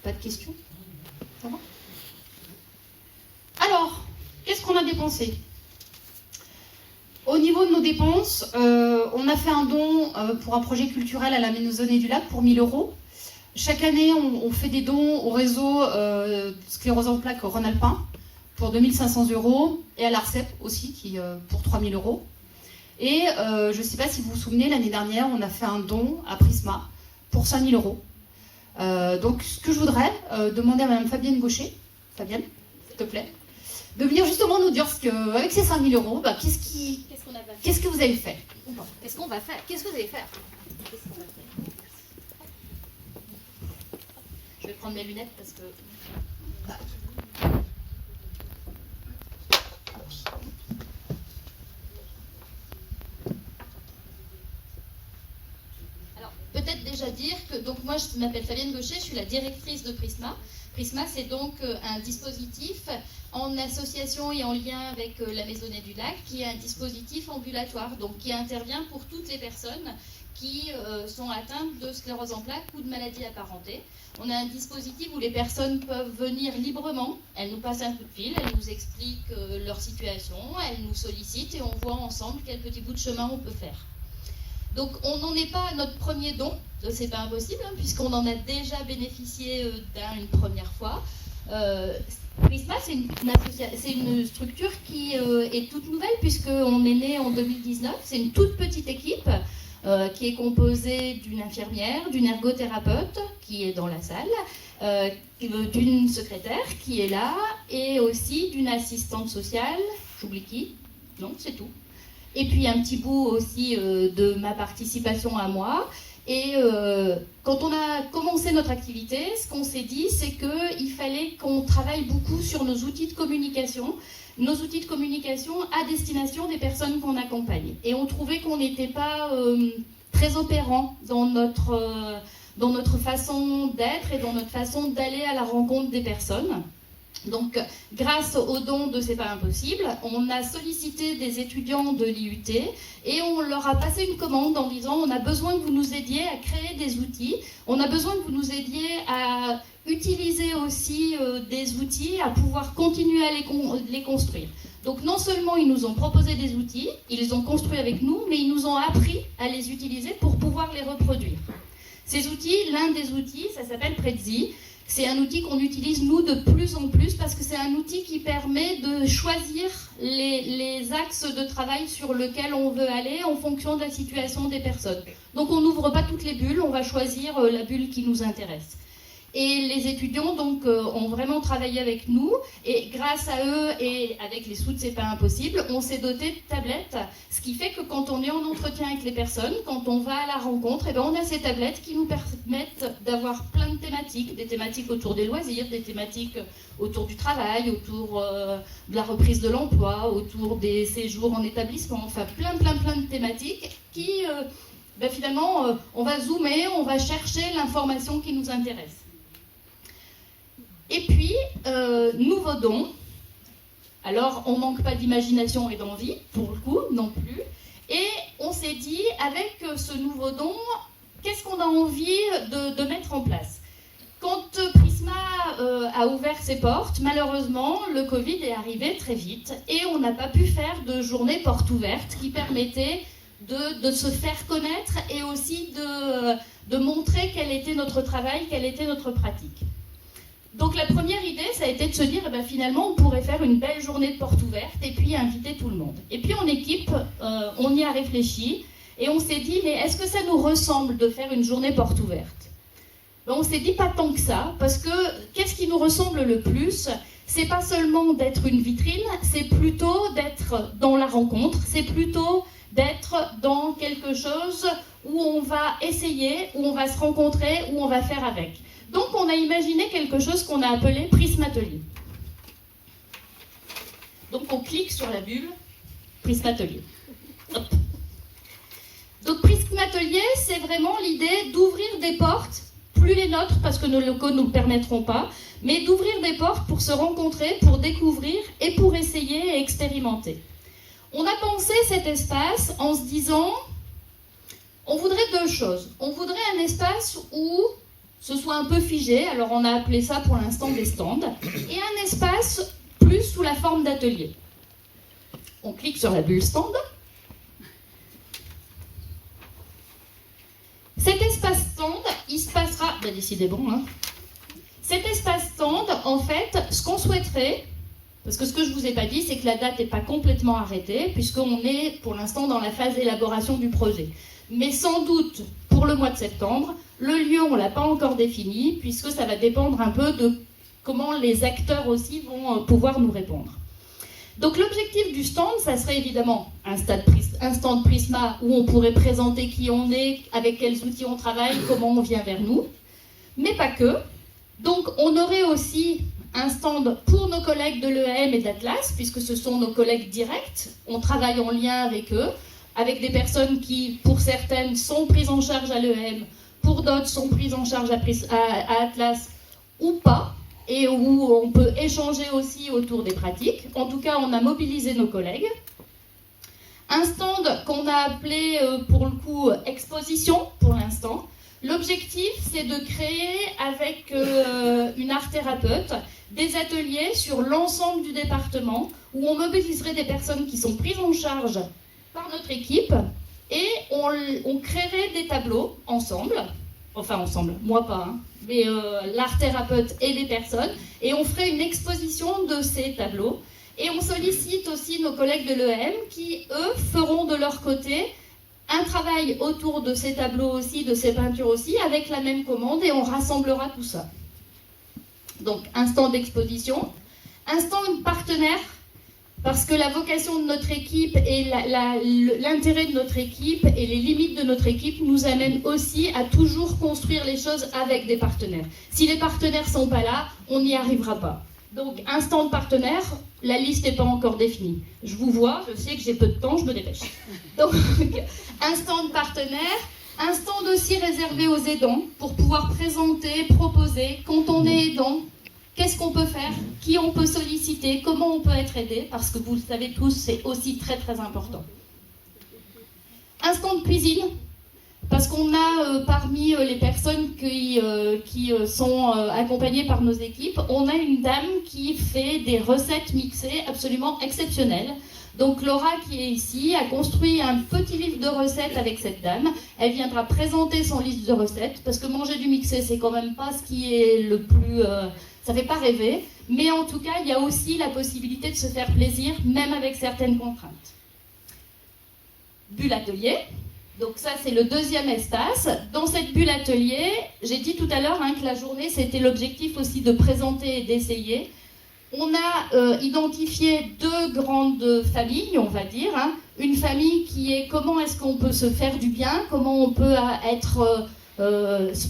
Pas de questions ? Ça va ? Alors, qu'est-ce qu'on a dépensé ? Au niveau de nos dépenses, on a fait un don pour un projet culturel à la Maisonnée du Lac pour 1 000 €. Chaque année, on fait des dons au réseau sclérose en plaques Rhône-Alpin pour 2 500 € et à l'ARCEP aussi pour 3 000 €. Et je ne sais pas si vous vous souvenez, l'année dernière, on a fait un don à Prisma pour 5 000 €. Donc, ce que je voudrais demander à Madame Fabienne Gaucher, Fabienne, s'il te plaît, de venir justement nous dire avec ces 5 000 €, qu'est-ce que vous avez fait ? Qu'est-ce qu'on va faire ? Qu'est-ce que vous allez faire ? Je vais prendre mes lunettes parce que... Peut-être déjà dire que donc moi je m'appelle Fabienne Gaucher, je suis la directrice de Prisma. Prisma, c'est donc un dispositif en association et en lien avec la Maisonnée du Lac, qui est un dispositif ambulatoire, donc qui intervient pour toutes les personnes qui sont atteintes de sclérose en plaques ou de maladies apparentées. On a un dispositif où les personnes peuvent venir librement, elles nous passent un coup de fil, elles nous expliquent leur situation, elles nous sollicitent et on voit ensemble quel petit bout de chemin on peut faire. Donc on n'en est pas à notre premier don, c'est pas impossible, puisqu'on en a déjà bénéficié une première fois. Prisma, c'est une structure qui est toute nouvelle, puisqu'on est né en 2019. C'est une toute petite équipe qui est composée d'une infirmière, d'une ergothérapeute qui est dans la salle, d'une secrétaire qui est là, et aussi d'une assistante sociale. J'oublie qui ? Non, c'est tout. Et puis un petit bout aussi de ma participation à moi. Et quand on a commencé notre activité, ce qu'on s'est dit, c'est qu'il fallait qu'on travaille beaucoup sur nos outils de communication à destination des personnes qu'on accompagne. Et on trouvait qu'on n'était pas très opérant dans notre façon d'être et dans notre façon d'aller à la rencontre des personnes. Donc, grâce aux dons de C'est pas impossible, on a sollicité des étudiants de l'IUT et on leur a passé une commande en disant on a besoin que vous nous aidiez à créer des outils, on a besoin que vous nous aidiez à utiliser aussi des outils, à pouvoir continuer à les construire. Donc non seulement ils nous ont proposé des outils, ils les ont construits avec nous, mais ils nous ont appris à les utiliser pour pouvoir les reproduire. Ces outils, l'un des outils, ça s'appelle Prezi. C'est un outil qu'on utilise, nous, de plus en plus, parce que c'est un outil qui permet de choisir les axes de travail sur lesquels on veut aller en fonction de la situation des personnes. Donc on n'ouvre pas toutes les bulles, on va choisir la bulle qui nous intéresse. Et les étudiants donc ont vraiment travaillé avec nous, et grâce à eux et avec les sous de C'est pas impossible, on s'est doté de tablettes, ce qui fait que quand on est en entretien avec les personnes, quand on va à la rencontre, et ben on a ces tablettes qui nous permettent d'avoir plein de thématiques, des thématiques autour des loisirs, des thématiques autour du travail, autour de la reprise de l'emploi, autour des séjours en établissement, enfin plein de thématiques qui finalement on va zoomer, on va chercher l'information qui nous intéresse. Et puis, nouveau don. Alors, on ne manque pas d'imagination et d'envie, pour le coup, non plus. Et on s'est dit, avec ce nouveau don, qu'est-ce qu'on a envie de mettre en place ? Quand Prisma a ouvert ses portes, malheureusement, le Covid est arrivé très vite et on n'a pas pu faire de journée porte ouverte qui permettait de se faire connaître et aussi de montrer quel était notre travail, quelle était notre pratique. Donc la première idée, ça a été de se dire, finalement, on pourrait faire une belle journée de porte ouverte et puis inviter tout le monde. Et puis en équipe, on y a réfléchi et on s'est dit, mais est-ce que ça nous ressemble de faire une journée porte ouverte? On s'est dit pas tant que ça, parce que qu'est-ce qui nous ressemble le plus? C'est pas seulement d'être une vitrine, c'est plutôt d'être dans la rencontre, c'est plutôt d'être dans quelque chose où on va essayer, où on va se rencontrer, où on va faire avec. Donc on a imaginé quelque chose qu'on a appelé Prismatelier. Donc on clique sur la bulle Prismatelier. Hop. Donc Prismatelier, c'est vraiment l'idée d'ouvrir des portes, plus les nôtres parce que nos locaux ne nous le permettront pas, mais d'ouvrir des portes pour se rencontrer, pour découvrir et pour essayer et expérimenter. On a pensé cet espace en se disant, on voudrait deux choses. On voudrait un espace où ce soit un peu figé, alors on a appelé ça pour l'instant des stands, et un espace plus sous la forme d'atelier. On clique sur la bulle stand. Cet espace stand, il se passera... décidément, hein. Cet espace stand, en fait, ce qu'on souhaiterait, parce que ce que je ne vous ai pas dit, c'est que la date n'est pas complètement arrêtée, puisqu'on est pour l'instant dans la phase d'élaboration du projet. Mais sans doute, pour le mois de septembre, le lieu, on ne l'a pas encore défini, puisque ça va dépendre un peu de comment les acteurs aussi vont pouvoir nous répondre. Donc l'objectif du stand, ça serait évidemment un stand Prisma où on pourrait présenter qui on est, avec quels outils on travaille, comment on vient vers nous, mais pas que. Donc on aurait aussi un stand pour nos collègues de l'EM et d'Atlas, puisque ce sont nos collègues directs, on travaille en lien avec eux, avec des personnes qui, pour certaines, sont prises en charge à l'EM, pour d'autres sont prises en charge à Atlas ou pas, et où on peut échanger aussi autour des pratiques. En tout cas, on a mobilisé nos collègues. Un stand qu'on a appelé, pour le coup, exposition, pour l'instant. L'objectif, c'est de créer, avec une art thérapeute, des ateliers sur l'ensemble du département, où on mobiliserait des personnes qui sont prises en charge par notre équipe, et on créerait des tableaux ensemble, enfin ensemble, moi pas, hein, mais l'art thérapeute et les personnes, et on ferait une exposition de ces tableaux, et on sollicite aussi nos collègues de l'EM qui, eux, feront de leur côté un travail autour de ces tableaux aussi, de ces peintures aussi, avec la même commande, et on rassemblera tout ça. Donc, un stand d'exposition, un stand partenaire, parce que la vocation de notre équipe et l'intérêt de notre équipe et les limites de notre équipe nous amènent aussi à toujours construire les choses avec des partenaires. Si les partenaires ne sont pas là, on n'y arrivera pas. Donc, un stand partenaire, la liste n'est pas encore définie. Je vous vois, je sais que j'ai peu de temps, je me dépêche. Donc, un stand partenaire, un stand aussi réservé aux aidants pour pouvoir présenter, proposer, quand on est aidant, qu'est-ce qu'on peut faire, qui on peut solliciter, comment on peut être aidé, parce que vous le savez tous, c'est aussi très très important. Un stand de cuisine, parce qu'on a parmi les personnes qui sont accompagnées par nos équipes, on a une dame qui fait des recettes mixées absolument exceptionnelles. Donc Laura, qui est ici, a construit un petit livre de recettes avec cette dame. Elle viendra présenter son livre de recettes, parce que manger du mixé, c'est quand même pas ce qui est le plus... ça fait pas rêver, mais en tout cas, il y a aussi la possibilité de se faire plaisir, même avec certaines contraintes. Bulle atelier. Donc ça, c'est le deuxième espace. Dans cette bulle atelier, j'ai dit tout à l'heure que la journée, c'était l'objectif aussi de présenter et d'essayer. On a identifié deux grandes familles, on va dire. Une famille qui est comment est-ce qu'on peut se faire du bien, comment on peut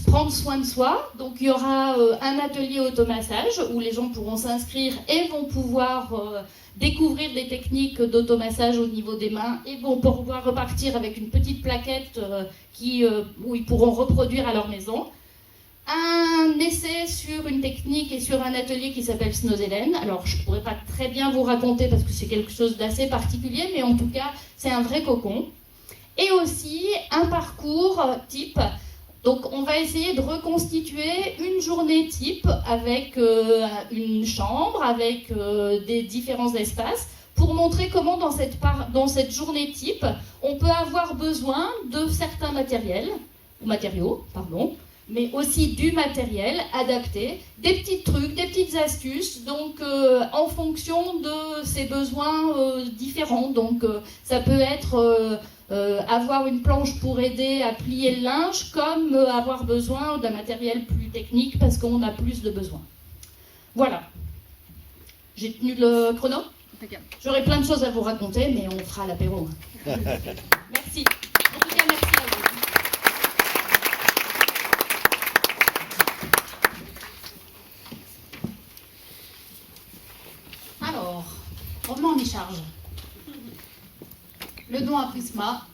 prendre soin de soi. Donc il y aura un atelier automassage où les gens pourront s'inscrire et vont pouvoir découvrir des techniques d'automassage au niveau des mains et vont pouvoir repartir avec une petite plaquette où ils pourront reproduire à leur maison. Un essai sur une technique et sur un atelier qui s'appelle Snozelen. Alors, je ne pourrais pas très bien vous raconter parce que c'est quelque chose d'assez particulier, mais en tout cas, c'est un vrai cocon. Et aussi, un parcours type. Donc, on va essayer de reconstituer une journée type avec une chambre, avec des différents espaces, pour montrer comment, dans cette journée type, on peut avoir besoin de certains matériaux, mais aussi du matériel adapté, des petits trucs, des petites astuces, donc en fonction de ses besoins différents. Donc ça peut être avoir une planche pour aider à plier le linge, comme avoir besoin d'un matériel plus technique parce qu'on a plus de besoins. Voilà. J'ai tenu le chrono. J'aurais plein de choses à vous raconter, mais on fera l'apéro. Merci. En tout cas, merci à vous. Alors, revenons à mes charges. Le don à Prisma.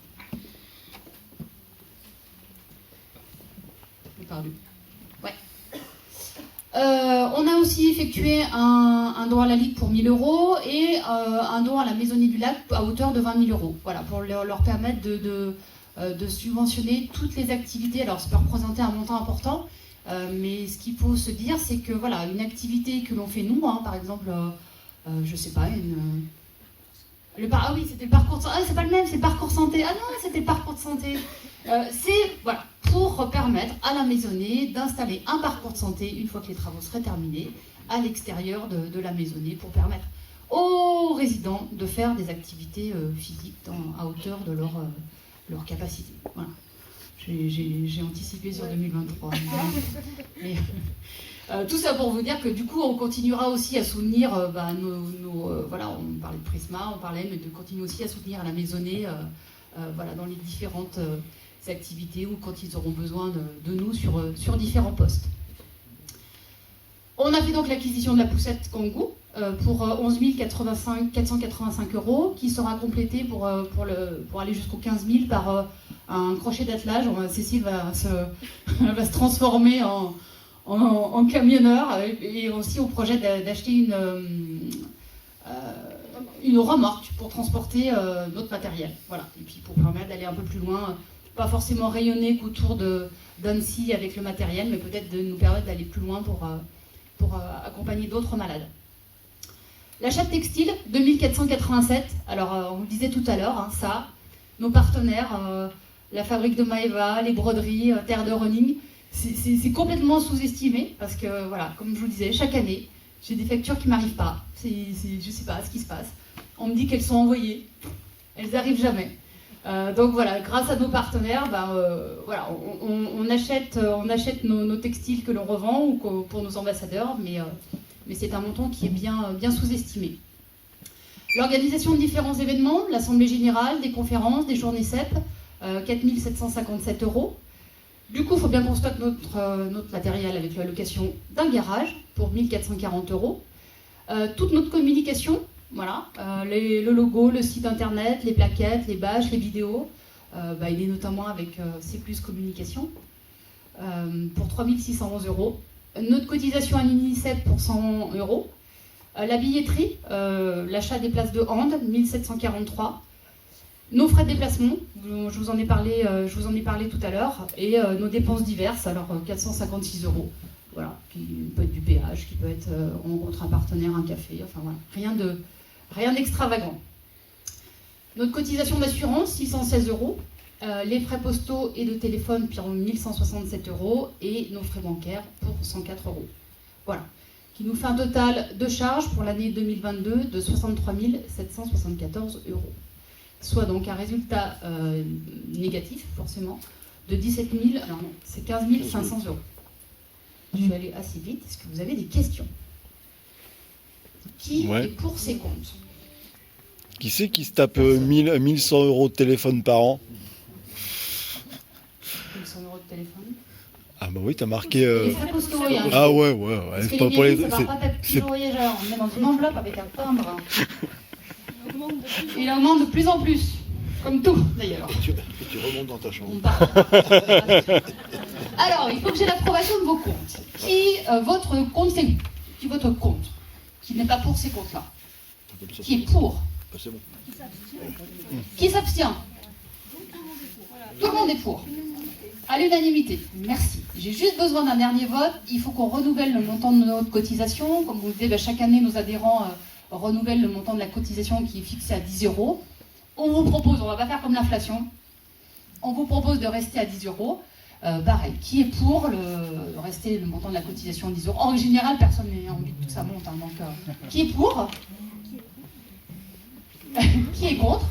J'ai perdu. Ouais. On a aussi effectué un don à la Ligue pour 1 000 € et un don à la Maisonnée du Lac à hauteur de 20 000 €. Voilà, pour leur permettre de subventionner toutes les activités. Alors, ça peut représenter un montant important, mais ce qu'il faut se dire, c'est que voilà, une activité que l'on fait nous, hein, par exemple, je sais pas, ah oui, c'était le parcours. Ah, c'est pas le même, c'est le parcours santé. Ah non, c'était le parcours de santé. C'est voilà, pour permettre à la Maisonnée d'installer un parcours de santé une fois que les travaux seraient terminés à l'extérieur de la Maisonnée pour permettre aux résidents de faire des activités physiques à hauteur de leur capacité. Voilà. J'ai anticipé sur 2023. Mais, tout ça pour vous dire que du coup on continuera aussi à soutenir voilà, on parlait de Prisma, on parlait mais de continuer aussi à soutenir la Maisonnée voilà, dans les différentes activités ou quand ils auront besoin de nous sur différents postes. On a fait donc l'acquisition de la poussette Kangoo pour 11 485 € qui sera complétée pour aller jusqu'aux 15 000 par un crochet d'attelage. Cécile va se transformer en camionneur et aussi on projette d'acheter une remorque pour transporter notre matériel. Voilà. Et puis pour permettre d'aller un peu plus loin, pas forcément rayonner qu'autour d'Annecy avec le matériel, mais peut-être de nous permettre d'aller plus loin pour accompagner d'autres malades. L'achat de textile, 2487. Alors on vous le disait tout à l'heure, hein, ça, nos partenaires, la fabrique de Maeva, les broderies, Terre de Running, c'est complètement sous-estimé parce que, voilà, comme je vous le disais, chaque année, j'ai des factures qui ne m'arrivent pas. Je ne sais pas ce qui se passe. On me dit qu'elles sont envoyées. Elles n'arrivent jamais. Donc voilà, grâce à nos partenaires, voilà, on achète nos textiles que l'on revend ou pour nos ambassadeurs, mais c'est un montant qui est bien sous-estimé. L'organisation de différents événements, l'Assemblée Générale, des conférences, des journées CEP, 4 757 €. Du coup, il faut bien qu'on stocke notre matériel avec la location d'un garage pour 1 440 €. Toute notre communication, voilà, le logo, le site internet, les plaquettes, les badges, les vidéos, il est notamment avec C+ Communication pour 3 611 €. Notre cotisation à l'UNICEF pour 100 €. La billetterie, l'achat des places de hand, 1 743 €. Nos frais de déplacement, je vous en ai parlé tout à l'heure, et nos dépenses diverses, alors 456 €. Voilà, qui peut être du péage, qui peut être on rencontre un partenaire, un café, enfin voilà, rien d'extravagant. Notre cotisation d'assurance, 616 €. Les frais postaux et de téléphone, pour 1 167 €, et nos frais bancaires pour 104 €. Voilà, qui nous fait un total de charges pour l'année 2022 de 63 774 €. Soit donc un résultat négatif, forcément, de 17 000, alors non, c'est 15 500 €. Je suis allée assez vite. Est-ce que vous avez des questions? Qui est pour ses comptes? Qui c'est qui se tape 1100 € de téléphone par an? 1100 € de téléphone. Ah bah oui, t'as marqué... Les frais postaux, il y a un Ah ouais. Parce que les mairies, ça va pas taper petit voyageur. On met dans une enveloppe avec un timbre. Il augmente de plus en plus. Comme tout, d'ailleurs. Et tu remontes dans ta chambre. Alors, il faut que j'ai l'approbation de vos comptes. Votre compte, c'est qui votre compte? Qui n'est pas pour ces comptes-là? Qui est pour? C'est bon. Qui s'abstient? Tout le monde est pour. À l'unanimité. Merci. J'ai juste besoin d'un dernier vote. Il faut qu'on renouvelle le montant de notre cotisation. Comme vous le savez, chaque année, nos adhérents renouvellent le montant de la cotisation qui est fixé à 10 €. On vous propose, on ne va pas faire comme l'inflation, on vous propose de rester à 10 €. Pareil, qui est pour rester le montant de la cotisation à 10 euros? En général, personne n'a envie que ça monte, hein, donc qui est pour? Qui est contre?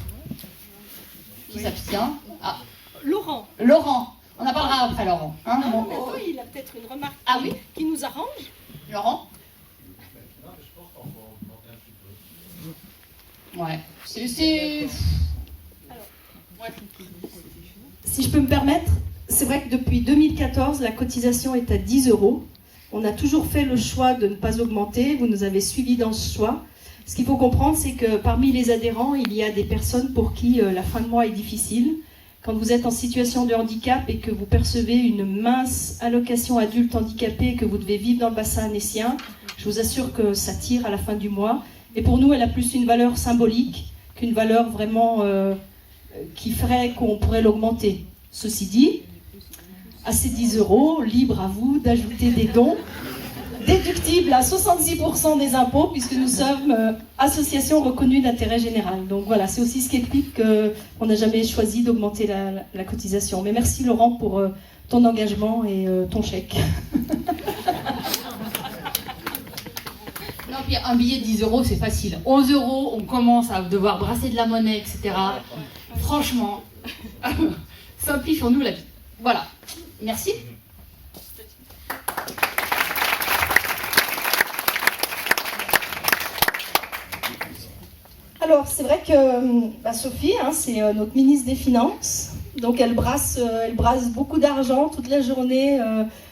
Qui s'abstient? Ah. Laurent. Laurent, on en parlera après Laurent. Hein, Non, bon. mais attends, il a peut-être une remarque Oui, qui nous arrange. Laurent? Ouais, c'est... Si je peux me permettre, c'est vrai que depuis 2014, la cotisation est à 10 euros. On a toujours fait le choix de ne pas augmenter. Vous nous avez suivis dans ce choix. Ce qu'il faut comprendre, c'est que parmi les adhérents, il y a des personnes pour qui la fin de mois est difficile. Quand vous êtes en situation de handicap et que vous percevez une mince allocation adulte handicapé et que vous devez vivre dans le bassin annécien, je vous assure que ça tire à la fin du mois. Et pour nous, elle a plus une valeur symbolique qu'une valeur vraiment qui ferait qu'on pourrait l'augmenter. Ceci dit, à ces 10 euros, libre à vous d'ajouter des dons déductibles à 70% des impôts, puisque nous sommes association reconnue d'intérêt général. Donc voilà, c'est aussi ce qui explique qu'on n'a jamais choisi d'augmenter la cotisation. Mais merci Laurent pour ton engagement et ton chèque. Non, puis un billet de 10 euros, c'est facile. 11 euros, on commence à devoir brasser de la monnaie, etc. Franchement, simplifions-nous la vie. Voilà. Merci. Alors, c'est vrai que Sophie, hein, c'est notre ministre des Finances. Donc, elle brasse beaucoup d'argent toute la journée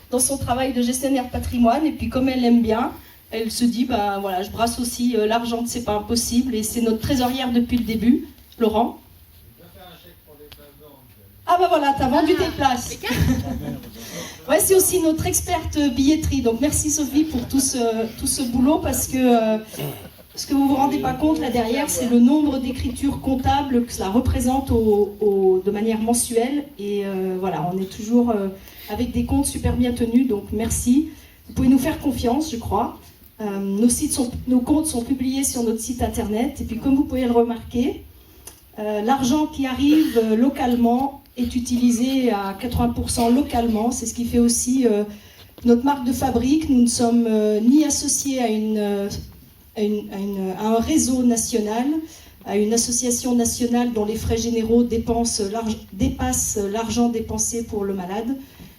dans son travail de gestionnaire de patrimoine. Et puis, comme elle aime bien, elle se dit, voilà, je brasse aussi l'argent de C'est pas impossible. Et c'est notre trésorière depuis le début, Laurent. Ah voilà, t'as vendu tes places. Ouais, c'est aussi notre experte billetterie. Donc, merci Sophie pour tout ce boulot parce que... Ce que vous ne vous rendez pas compte là derrière, c'est le nombre d'écritures comptables que cela représente de manière mensuelle. Et voilà, on est toujours avec des comptes super bien tenus, donc merci. Vous pouvez nous faire confiance, je crois. Nos comptes sont publiés sur notre site internet. Et puis comme vous pouvez le remarquer, l'argent qui arrive localement est utilisé à 80% localement. C'est ce qui fait aussi notre marque de fabrique. Nous ne sommes ni associés à un réseau national, à une association nationale dont les frais généraux dépassent l'argent dépensé pour le malade.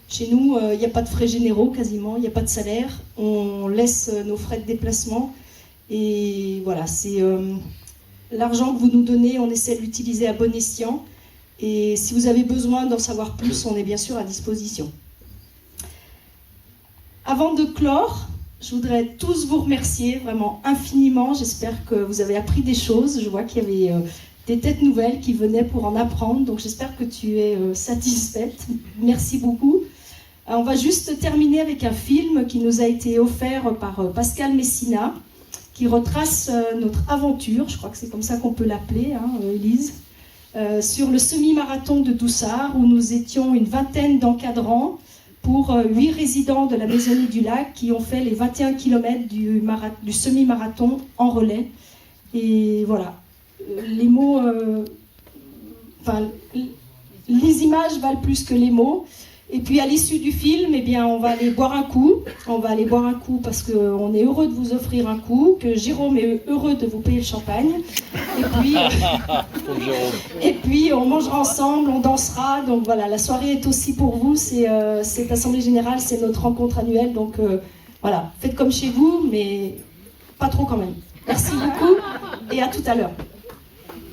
Chez nous, il n'y a pas de frais généraux quasiment, il n'y a pas de salaire. On laisse nos frais de déplacement. Et voilà, c'est l'argent que vous nous donnez, on essaie de l'utiliser à bon escient. Et si vous avez besoin d'en savoir plus, on est bien sûr à disposition. Avant de clore, je voudrais tous vous remercier vraiment infiniment. J'espère que vous avez appris des choses. Je vois qu'il y avait des têtes nouvelles qui venaient pour en apprendre. Donc j'espère que tu es satisfaite. Merci beaucoup. On va juste terminer avec un film qui nous a été offert par Pascal Messina, qui retrace notre aventure, je crois que c'est comme ça qu'on peut l'appeler, hein, Élise, sur le semi-marathon de Doussard, où nous étions une vingtaine d'encadrants pour 8 résidents de la Maisonnée du Lac qui ont fait les 21 km du semi-marathon en relais. Et voilà, les mots, les images valent plus que les mots. Et puis à l'issue du film, eh bien, on va aller boire un coup. On va aller boire un coup parce qu'on est heureux de vous offrir un coup, que Jérôme est heureux de vous payer le champagne. Et puis on mangera ensemble, on dansera. Donc voilà, la soirée est aussi pour vous. Cette Assemblée Générale, c'est notre rencontre annuelle. Donc voilà, faites comme chez vous, mais pas trop quand même. Merci beaucoup et à tout à l'heure.